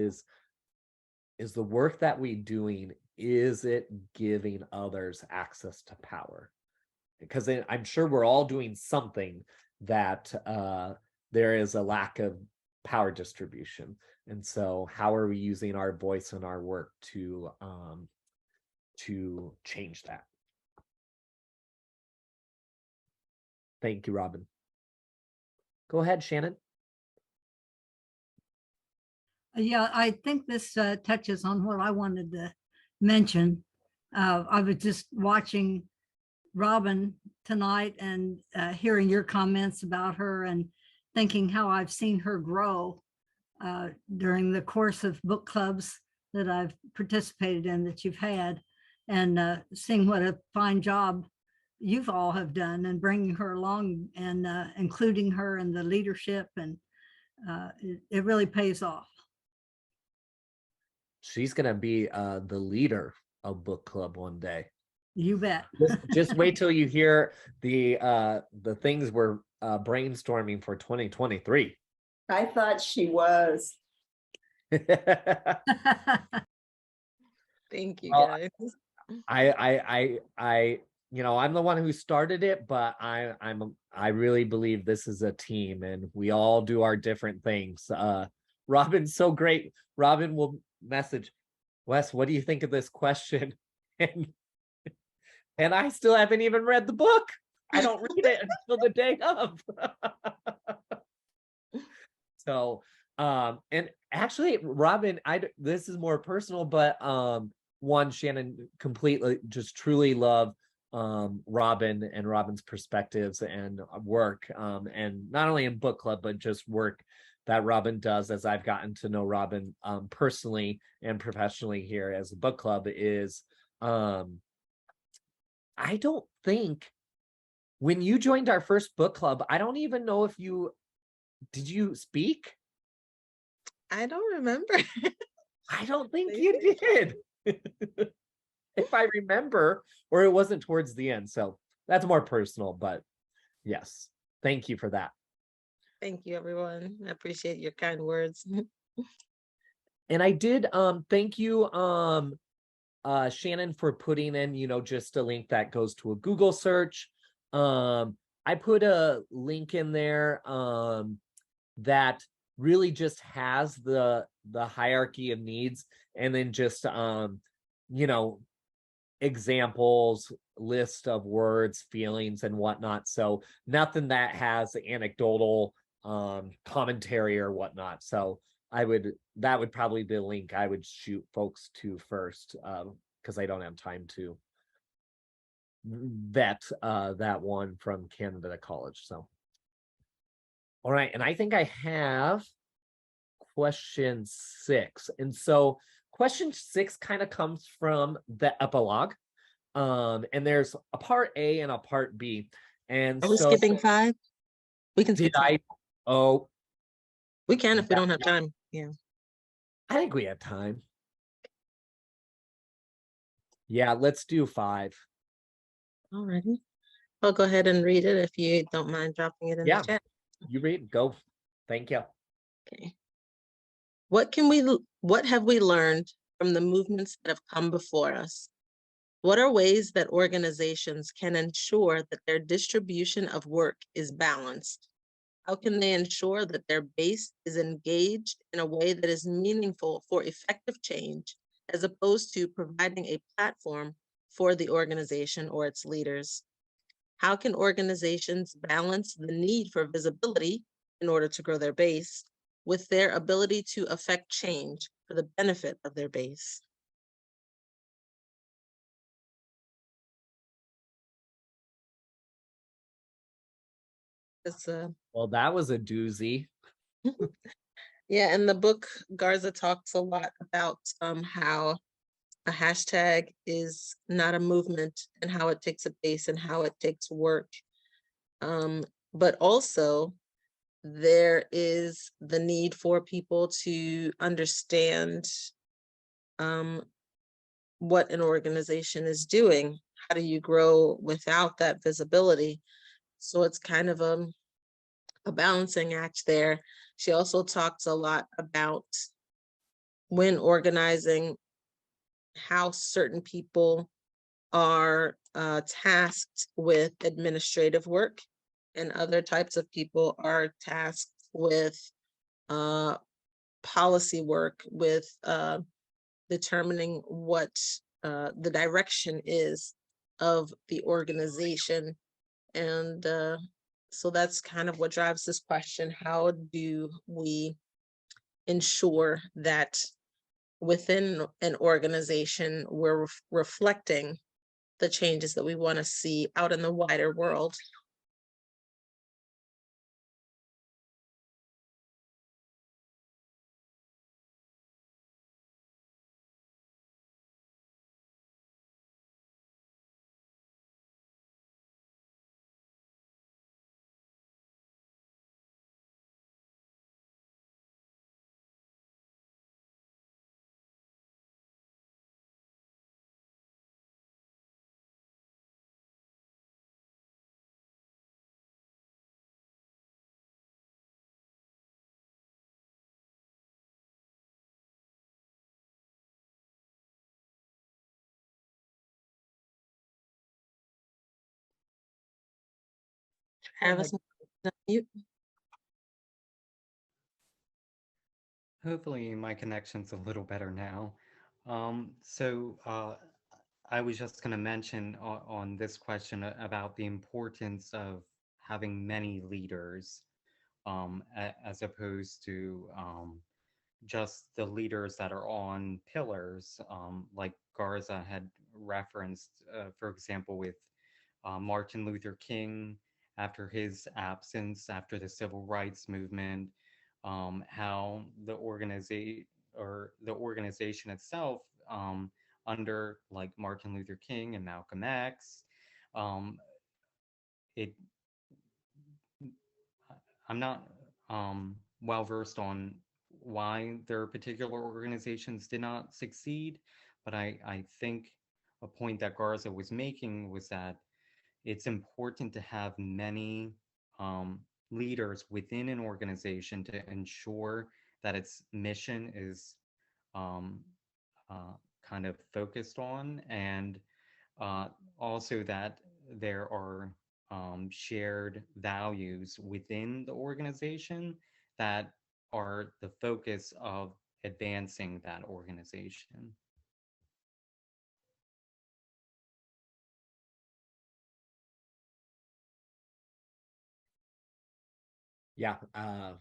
Speaker 1: is the work that we're doing, is it giving others access to power? Because I'm sure we're all doing something that there is a lack of power distribution. And so how are we using our voice and our work to change that? Thank you, Robin. Go ahead, Shannon.
Speaker 8: Yeah, I think this touches on what I wanted to mention. I was just watching Robin tonight and hearing your comments about her and thinking how I've seen her grow during the course of book clubs that I've participated in that you've had, and seeing what a fine job you've all have done and bringing her along and including her in the leadership, and it really pays off.
Speaker 1: She's gonna be the leader of book club one day.
Speaker 8: You bet.
Speaker 1: Just wait till you hear the things we're brainstorming for 2023.
Speaker 5: I thought she was.
Speaker 2: Thank you,
Speaker 1: Well,
Speaker 2: guys.
Speaker 1: I you know, I'm the one who started it, but I really believe this is a team and we all do our different things. Robin's so great. Robin will message, Wes, what do you think of this question? And I still haven't even read the book. I don't read it until the day of. So, and actually, Robin, this is more personal, but one, Shannon, completely just truly love Robin and Robin's perspectives and work, and not only in book club, but just work that Robin does as I've gotten to know Robin personally and professionally here as a book club is I don't think when you joined our first book club, I don't even know if did you speak?
Speaker 2: I don't remember.
Speaker 1: I don't think
Speaker 2: Maybe.
Speaker 1: you did. If I remember, or it wasn't towards the end. So that's more personal, but yes, thank you for that.
Speaker 2: Thank you, everyone. I appreciate your kind words.
Speaker 1: And I did thank you Shannon for putting in, just a link that goes to a Google search. I put a link in there that really just has the hierarchy of needs, and then just examples, list of words, feelings, and whatnot. So nothing that has anecdotal commentary or whatnot. So that would probably be the link I would shoot folks to first, because I don't have time to vet that one from Canada College. So all right, and I think I have question 6. And so question 6 kind of comes from the epilogue. And there's a part A and a part B. And
Speaker 2: Are we
Speaker 1: so
Speaker 2: skipping 5? We can
Speaker 1: did
Speaker 2: skip 5.
Speaker 1: oh,
Speaker 2: We can if we don't have time. Yeah.
Speaker 1: I think we have time. Yeah, let's do 5.
Speaker 2: Alrighty. I'll go ahead and read it if you don't mind dropping it in
Speaker 1: Yeah.
Speaker 2: the chat.
Speaker 1: You read, go. Thank you.
Speaker 2: Okay. What have we learned from the movements that have come before us? What are ways that organizations can ensure that their distribution of work is balanced? How can they ensure that their base is engaged in a way that is meaningful for effective change, as opposed to providing a platform for the organization or its leaders? How can organizations balance the need for visibility in order to grow their base with their ability to affect change for the benefit of their base? It's
Speaker 1: Well, that was a doozy.
Speaker 2: yeah, in the book, Garza talks a lot about how a hashtag is not a movement and how it takes a base and how it takes work. But also there is the need for people to understand what an organization is doing. How do you grow without that visibility? So it's kind of a balancing act there. She also talks a lot about when organizing, how certain people are tasked with administrative work and other types of people are tasked with policy work, with determining what the direction is of the organization. And so that's kind of what drives this question. How do we ensure that within an organization we're reflecting the changes that we want to see out in the wider world? Travis, mute.
Speaker 7: Hopefully my connection's a little better now. I was just going to mention on this question about the importance of having many leaders, as opposed to just the leaders that are on pillars, like Garza had referenced, for example, with Martin Luther King after his absence, after the civil rights movement, how the organization itself, under like Martin Luther King and Malcolm X, um, it I'm not well versed on why their particular organizations did not succeed, but I think a point that Garza was making was that it's important to have many leaders within an organization to ensure that its mission is um, kind of focused on, and also that there are shared values within the organization that are the focus of advancing that organization.
Speaker 1: Yeah, I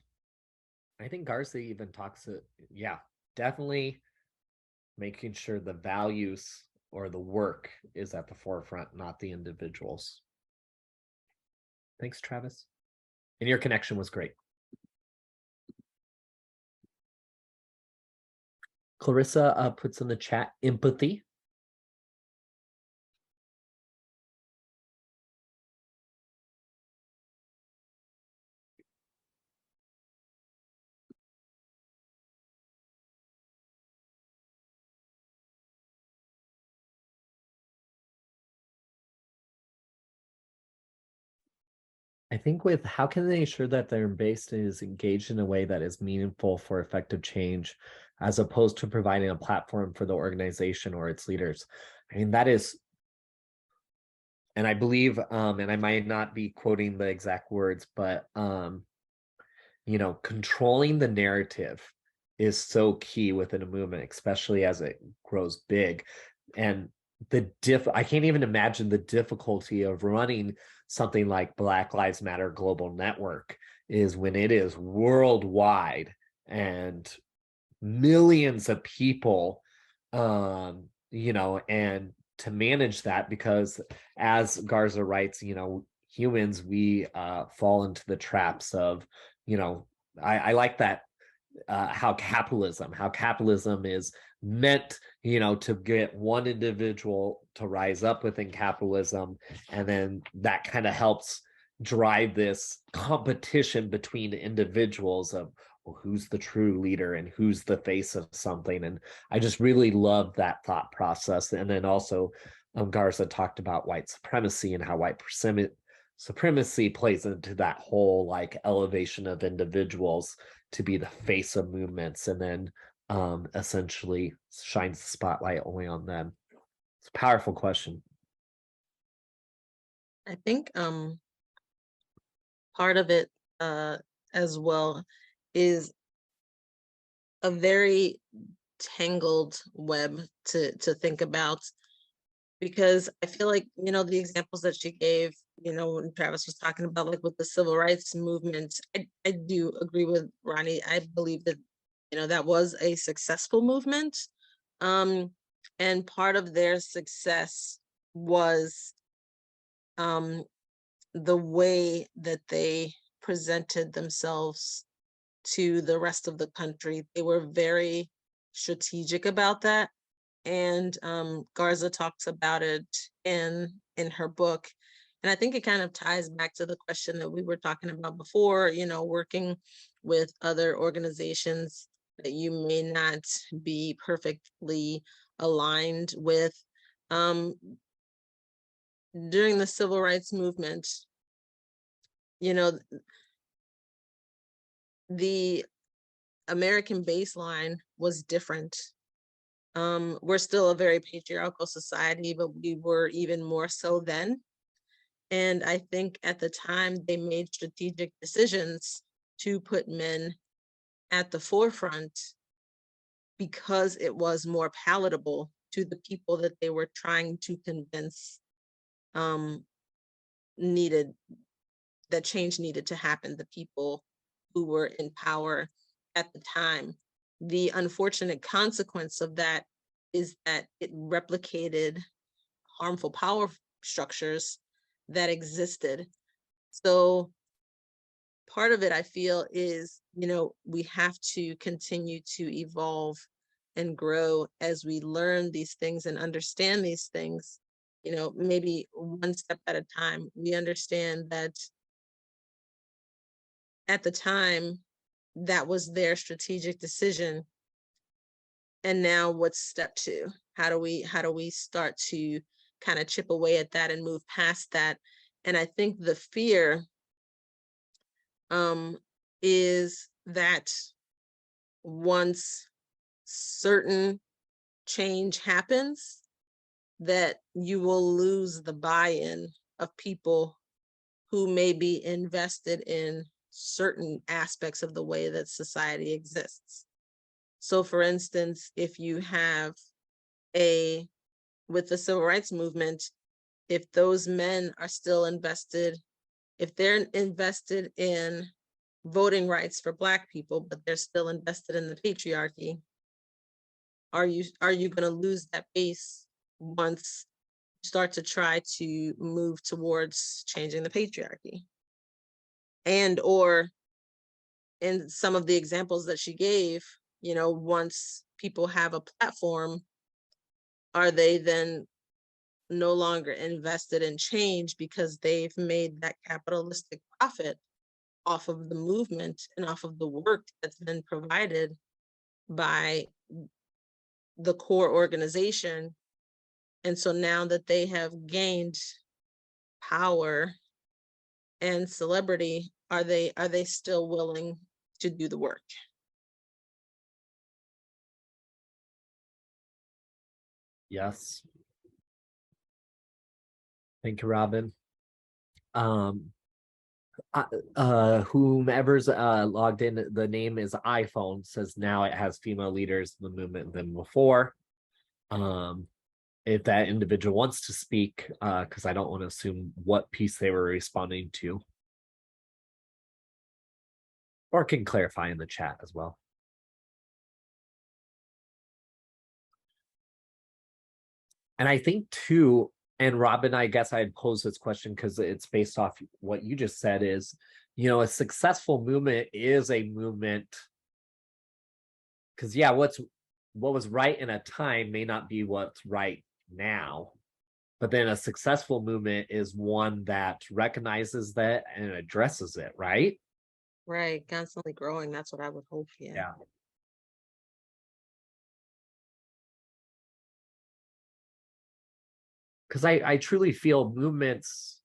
Speaker 1: think Garza even talks it. Yeah, definitely making sure the values or the work is at the forefront, not the individuals. Thanks, Travis. And your connection was great. Clarissa puts in the chat empathy. I think with how can they ensure that their base is engaged in a way that is meaningful for effective change, as opposed to providing a platform for the organization or its leaders. I mean, that is, and I believe, and I might not be quoting the exact words, but controlling the narrative is so key within a movement, especially as it grows big. And I can't even imagine the difficulty of running something like Black Lives Matter Global Network is when it is worldwide and millions of people, and to manage that, because as Garza writes, humans, we fall into the traps of, I like that, how capitalism is meant, to get one individual to rise up within capitalism, and then that kind of helps drive this competition between individuals of, well, who's the true leader and who's the face of something. And I just really love that thought process. And then also Garza talked about white supremacy and how white supremacy plays into that whole like elevation of individuals to be the face of movements, and then essentially shines the spotlight only on them. It's a powerful question.
Speaker 2: I think part of it as well is a very tangled web to think about, because I feel like, the examples that she gave, when Travis was talking about, like with the civil rights movement, I do agree with Ronnie. I believe that, that was a successful movement. And part of their success was the way that they presented themselves to the rest of the country. They were very strategic about that. And Garza talks about it in her book. And I think it kind of ties back to the question that we were talking about before, working with other organizations that you may not be perfectly aligned with. During the civil rights movement, the American baseline was different. We're still a very patriarchal society, but we were even more so then. And I think at the time they made strategic decisions to put men at the forefront because it was more palatable to the people that they were trying to convince needed, that change needed to happen, the people who were in power at the time. The unfortunate consequence of that is that it replicated harmful power structures that existed. So part of it, I feel, is, we have to continue to evolve and grow as we learn these things and understand these things, maybe one step at a time. We understand that at the time that was their strategic decision. And now what's step two? How do we start to kind of chip away at that and move past that? And I think the fear is that once certain change happens, that you will lose the buy-in of people who may be invested in certain aspects of the way that society exists. So for instance, if you have with the civil rights movement, if those men are still invested, if they're invested in voting rights for Black people, but they're still invested in the patriarchy, are you going to lose that base once you start to try to move towards changing the patriarchy? And or in some of the examples that she gave, once people have a platform, are they then no longer invested in change because they've made that capitalistic profit off of the movement and off of the work that's been provided by the core organization? And so now that they have gained power and celebrity, are they still willing to do the work?
Speaker 1: Yes. Thank you, Robin. Whomever's logged in, the name is iPhone, says now it has female leaders in the movement than before. If that individual wants to speak, because I don't want to assume what piece they were responding to, or can clarify in the chat as well. And I think too, and Robin, I guess I'd pose this question because it's based off what you just said, is, a successful movement is a movement. Because yeah, what was right in a time may not be what's right now. But then a successful movement is one that recognizes that and addresses it, right?
Speaker 2: Right, constantly growing. That's what I would hope. Yeah.
Speaker 1: Because I truly feel movements,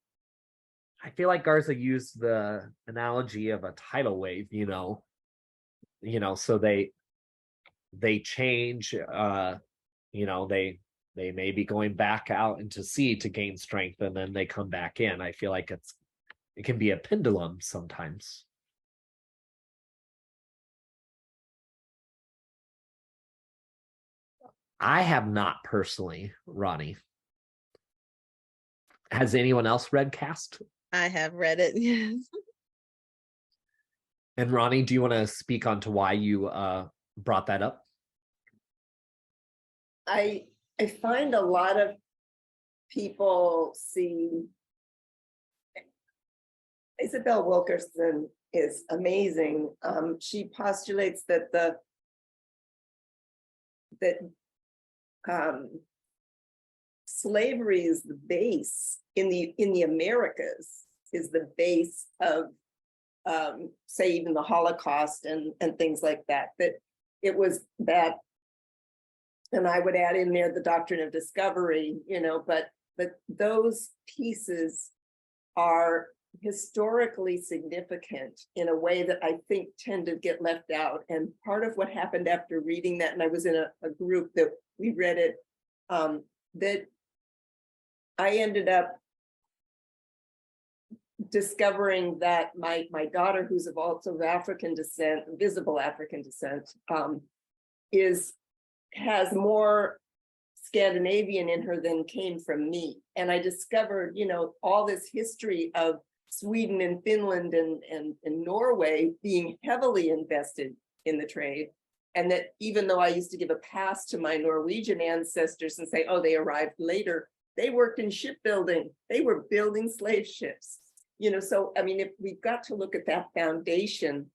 Speaker 1: I feel like Garza used the analogy of a tidal wave, so they change, they may be going back out into sea to gain strength and then they come back in. I feel like it can be a pendulum sometimes. I have not personally, Ronnie. Has anyone else read Caste?
Speaker 2: I have read it, yes.
Speaker 1: And Ronnie, do you want to speak on to why you brought that up?
Speaker 5: I find a lot of people see Isabel Wilkerson is amazing. She postulates that slavery is the base in the Americas, is the base of say even the Holocaust and things like that. That it was that, and I would add in there the doctrine of discovery, but those pieces are historically significant in a way that I think tend to get left out. And part of what happened after reading that, and I was in a group that we read it, that I ended up discovering that my daughter, who's also of African descent, visible African descent, is has more Scandinavian in her than came from me. And I discovered, you know, all this history of Sweden and Finland and Norway being heavily invested in the trade. And that even though I used to give a pass to my Norwegian ancestors and say, oh, they arrived later, they worked in shipbuilding. They were building slave ships. You know, so I mean, if we've got to look at that foundation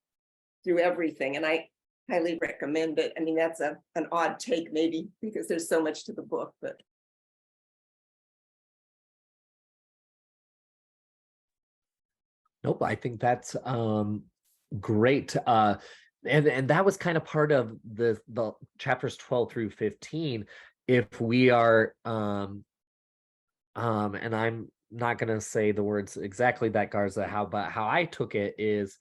Speaker 5: through everything, and I highly recommend it. I mean, that's an odd take maybe because there's so much to the book, but.
Speaker 1: Nope, I think that's great. And that was kind of part of the chapters 12 through 15. If we are and I'm not going to say the words exactly that Garza, but how I took it is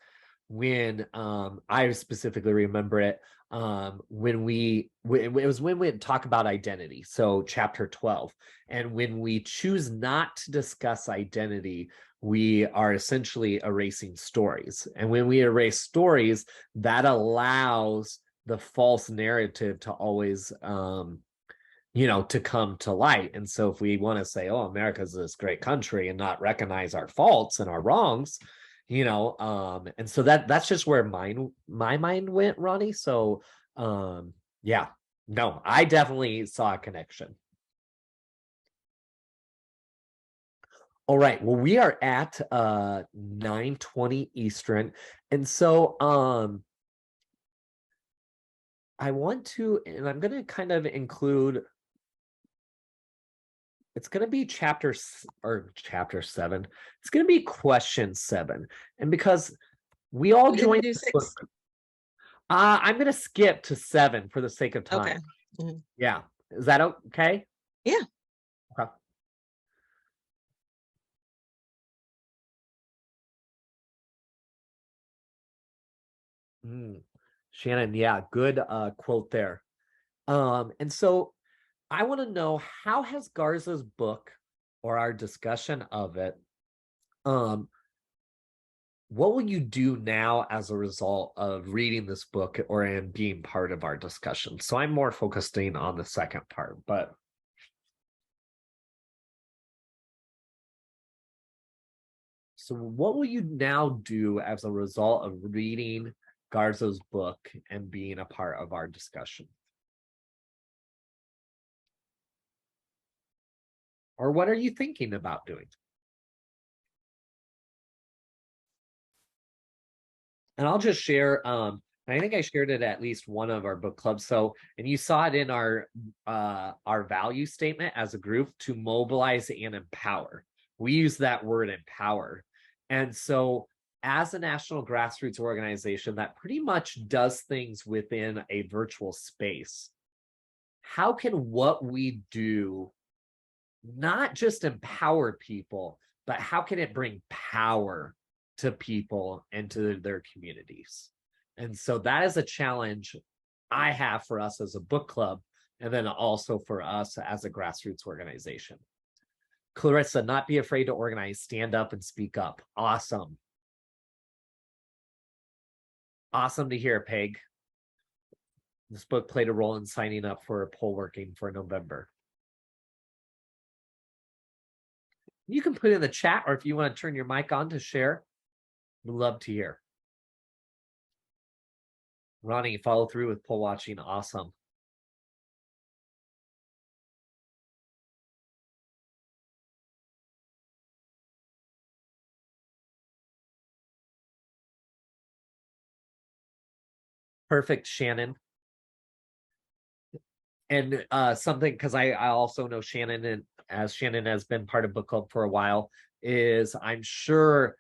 Speaker 1: when I specifically remember it when it was when we talk about identity. So chapter 12, and when we choose not to discuss identity, we are essentially erasing stories. And when we erase stories, that allows the false narrative to always you know, to come to light. And so if we want to say, oh, America's this great country and not recognize our faults and our wrongs, you know, and so that's just where my mind went, Ronnie. So yeah, no, I definitely saw a connection. All right, well, we are at 9:20 Eastern, and so I want to, and I'm going to kind of include, it's going to be chapter 7. It's going to be question 7. And because we all
Speaker 2: We didn't
Speaker 1: joined
Speaker 2: do
Speaker 1: this
Speaker 2: 6.
Speaker 1: book, I'm going to skip to 7 for the sake of time.
Speaker 2: Okay. Mhm.
Speaker 1: Yeah. Is that okay?
Speaker 2: Yeah.
Speaker 1: Okay. Shannon, yeah, good quote there. And so I want to know, how has Garza's book or our discussion of it, what will you do now as a result of reading this book or and being part of our discussion? So I'm more focusing on the second part, but so what will you now do as a result of reading Garza's book and being a part of our discussion? Or what are you thinking about doing? And I'll just share, I think I shared it at least one of our book clubs. So, and you saw it in our value statement as a group, to mobilize and empower. We use that word empower. And so as a national grassroots organization that pretty much does things within a virtual space, how can what we do not just empower people, but how can it bring power to people and to their communities? And so that is a challenge I have for us as a book club, and then also for us as a grassroots organization. Clarissa, not be afraid to organize, stand up and speak up. Awesome. Awesome to hear, Peg. This book played a role in signing up for poll working for November. You can put it in the chat, or if you want to turn your mic on to share, we'd love to hear. Ronnie, follow through with poll watching. Awesome. Perfect, Shannon. And something, because I also know Shannon, and as Shannon has been part of book club for a while, is I'm sure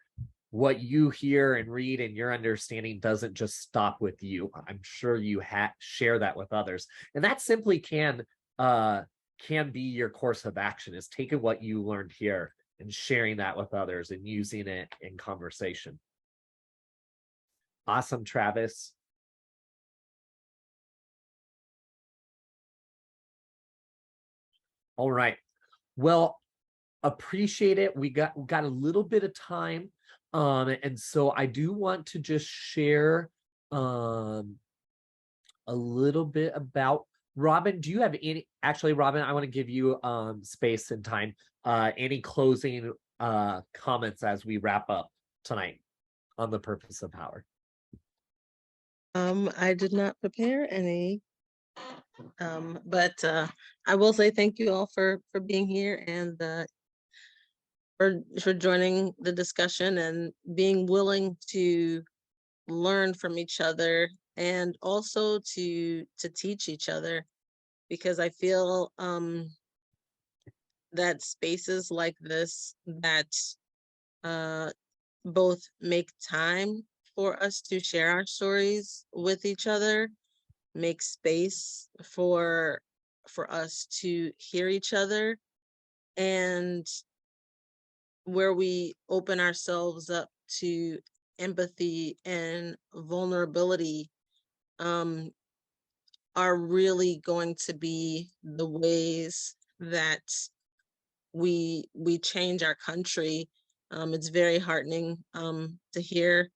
Speaker 1: what you hear and read and your understanding doesn't just stop with you. I'm sure you share that with others, and that simply can be your course of action, is taking what you learned here and sharing that with others and using it in conversation. Awesome, Travis. All right. Well, appreciate it. We got a little bit of time. And so I do want to just share a little bit about Robin, do you have any, actually, Robin, I want to give you space and time. Any closing comments as we wrap up tonight on the purpose of power?
Speaker 2: I did not prepare any, but I will say thank you all for being here and for joining the discussion and being willing to learn from each other and also to teach each other, because I feel that spaces like this that both make time for us to share our stories with each other, make space for us to hear each other, and where we open ourselves up to empathy and vulnerability are really going to be the ways that we change our country. It's very heartening to hear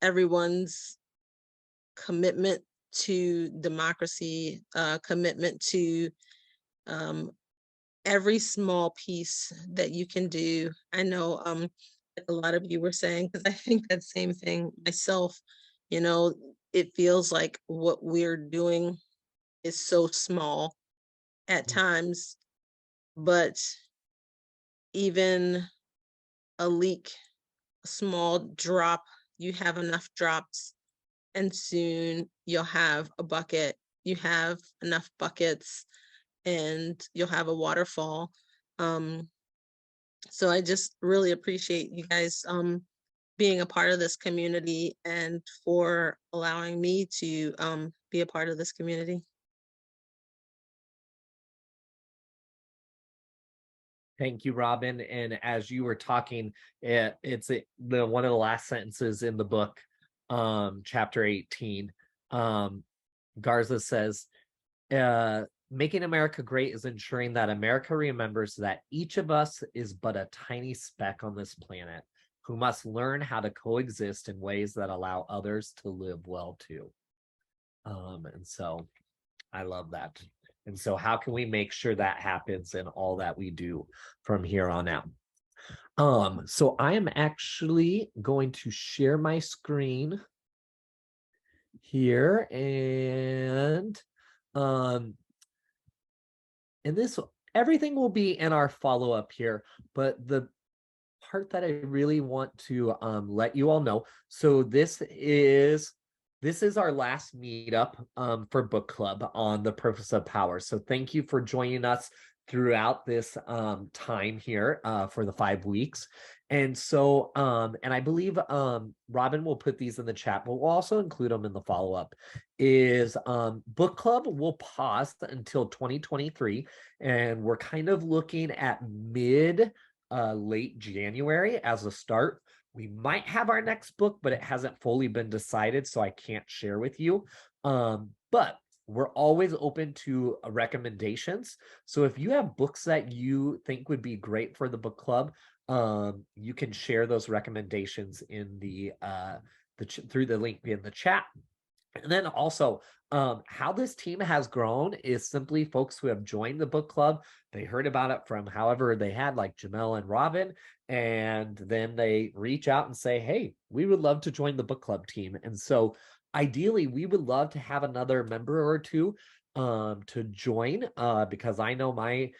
Speaker 2: everyone's commitment to democracy, commitment to every small piece that you can do. I know like a lot of you were saying, because I think that same thing myself, you know, it feels like what we're doing is so small at times, but even a leak, a small drop, you have enough drops, and soon you'll have a bucket. You have enough buckets, and you'll have a waterfall. So I just really appreciate you guys being a part of this community and for allowing me to be a part of this community.
Speaker 1: Thank you, Robin. And as you were talking, it's the one of the last sentences in the book, chapter 18. Garza says, making America great is ensuring that America remembers that each of us is but a tiny speck on this planet who must learn how to coexist in ways that allow others to live well too. And so I love that. And so how can we make sure that happens in all that we do from here on out? So I am actually going to share my screen here, and this, everything will be in our follow-up here, but the part that I really want to let you all know, so this is our last meetup for book club on the purpose of power. So thank you for joining us throughout this time here for the 5 weeks. And so, and I believe Robin will put these in the chat, but we'll also include them in the follow-up, is book club will pause until 2023. And we're kind of looking at late January as a start. We might have our next book, but it hasn't fully been decided, so I can't share with you. But we're always open to recommendations. So if you have books that you think would be great for the book club, you can share those recommendations in the through the link in the chat. And then also, how this team has grown is simply folks who have joined the book club. They heard about it from however they had, like Jamel and Robin, and then they reach out and say, hey, we would love to join the book club team. And so ideally, we would love to have another member or two to join, because I know my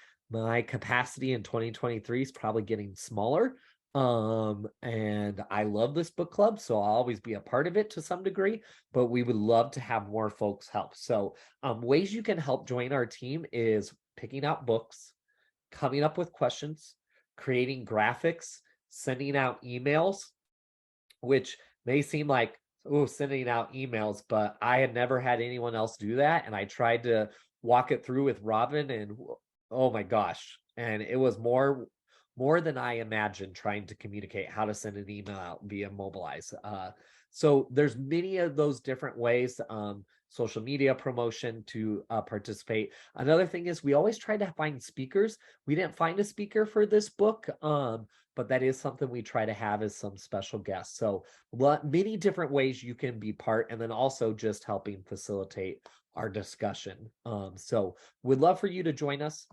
Speaker 1: capacity in 2023 is probably getting smaller. And I love this book club, so I'll always be a part of it to some degree, but we would love to have more folks help. So ways you can help join our team is picking out books, coming up with questions, creating graphics, sending out emails, which may seem like, oh, sending out emails, but I had never had anyone else do that. And I tried to walk it through with Robin, and oh my gosh, and it was more than I imagined trying to communicate how to send an email out via Mobilize. So there's many of those different ways, social media promotion to participate. Another thing is we always try to find speakers. We didn't find a speaker for this book, but that is something we try to have as some special guests. So many different ways you can be part, and then also just helping facilitate our discussion. So we'd love for you to join us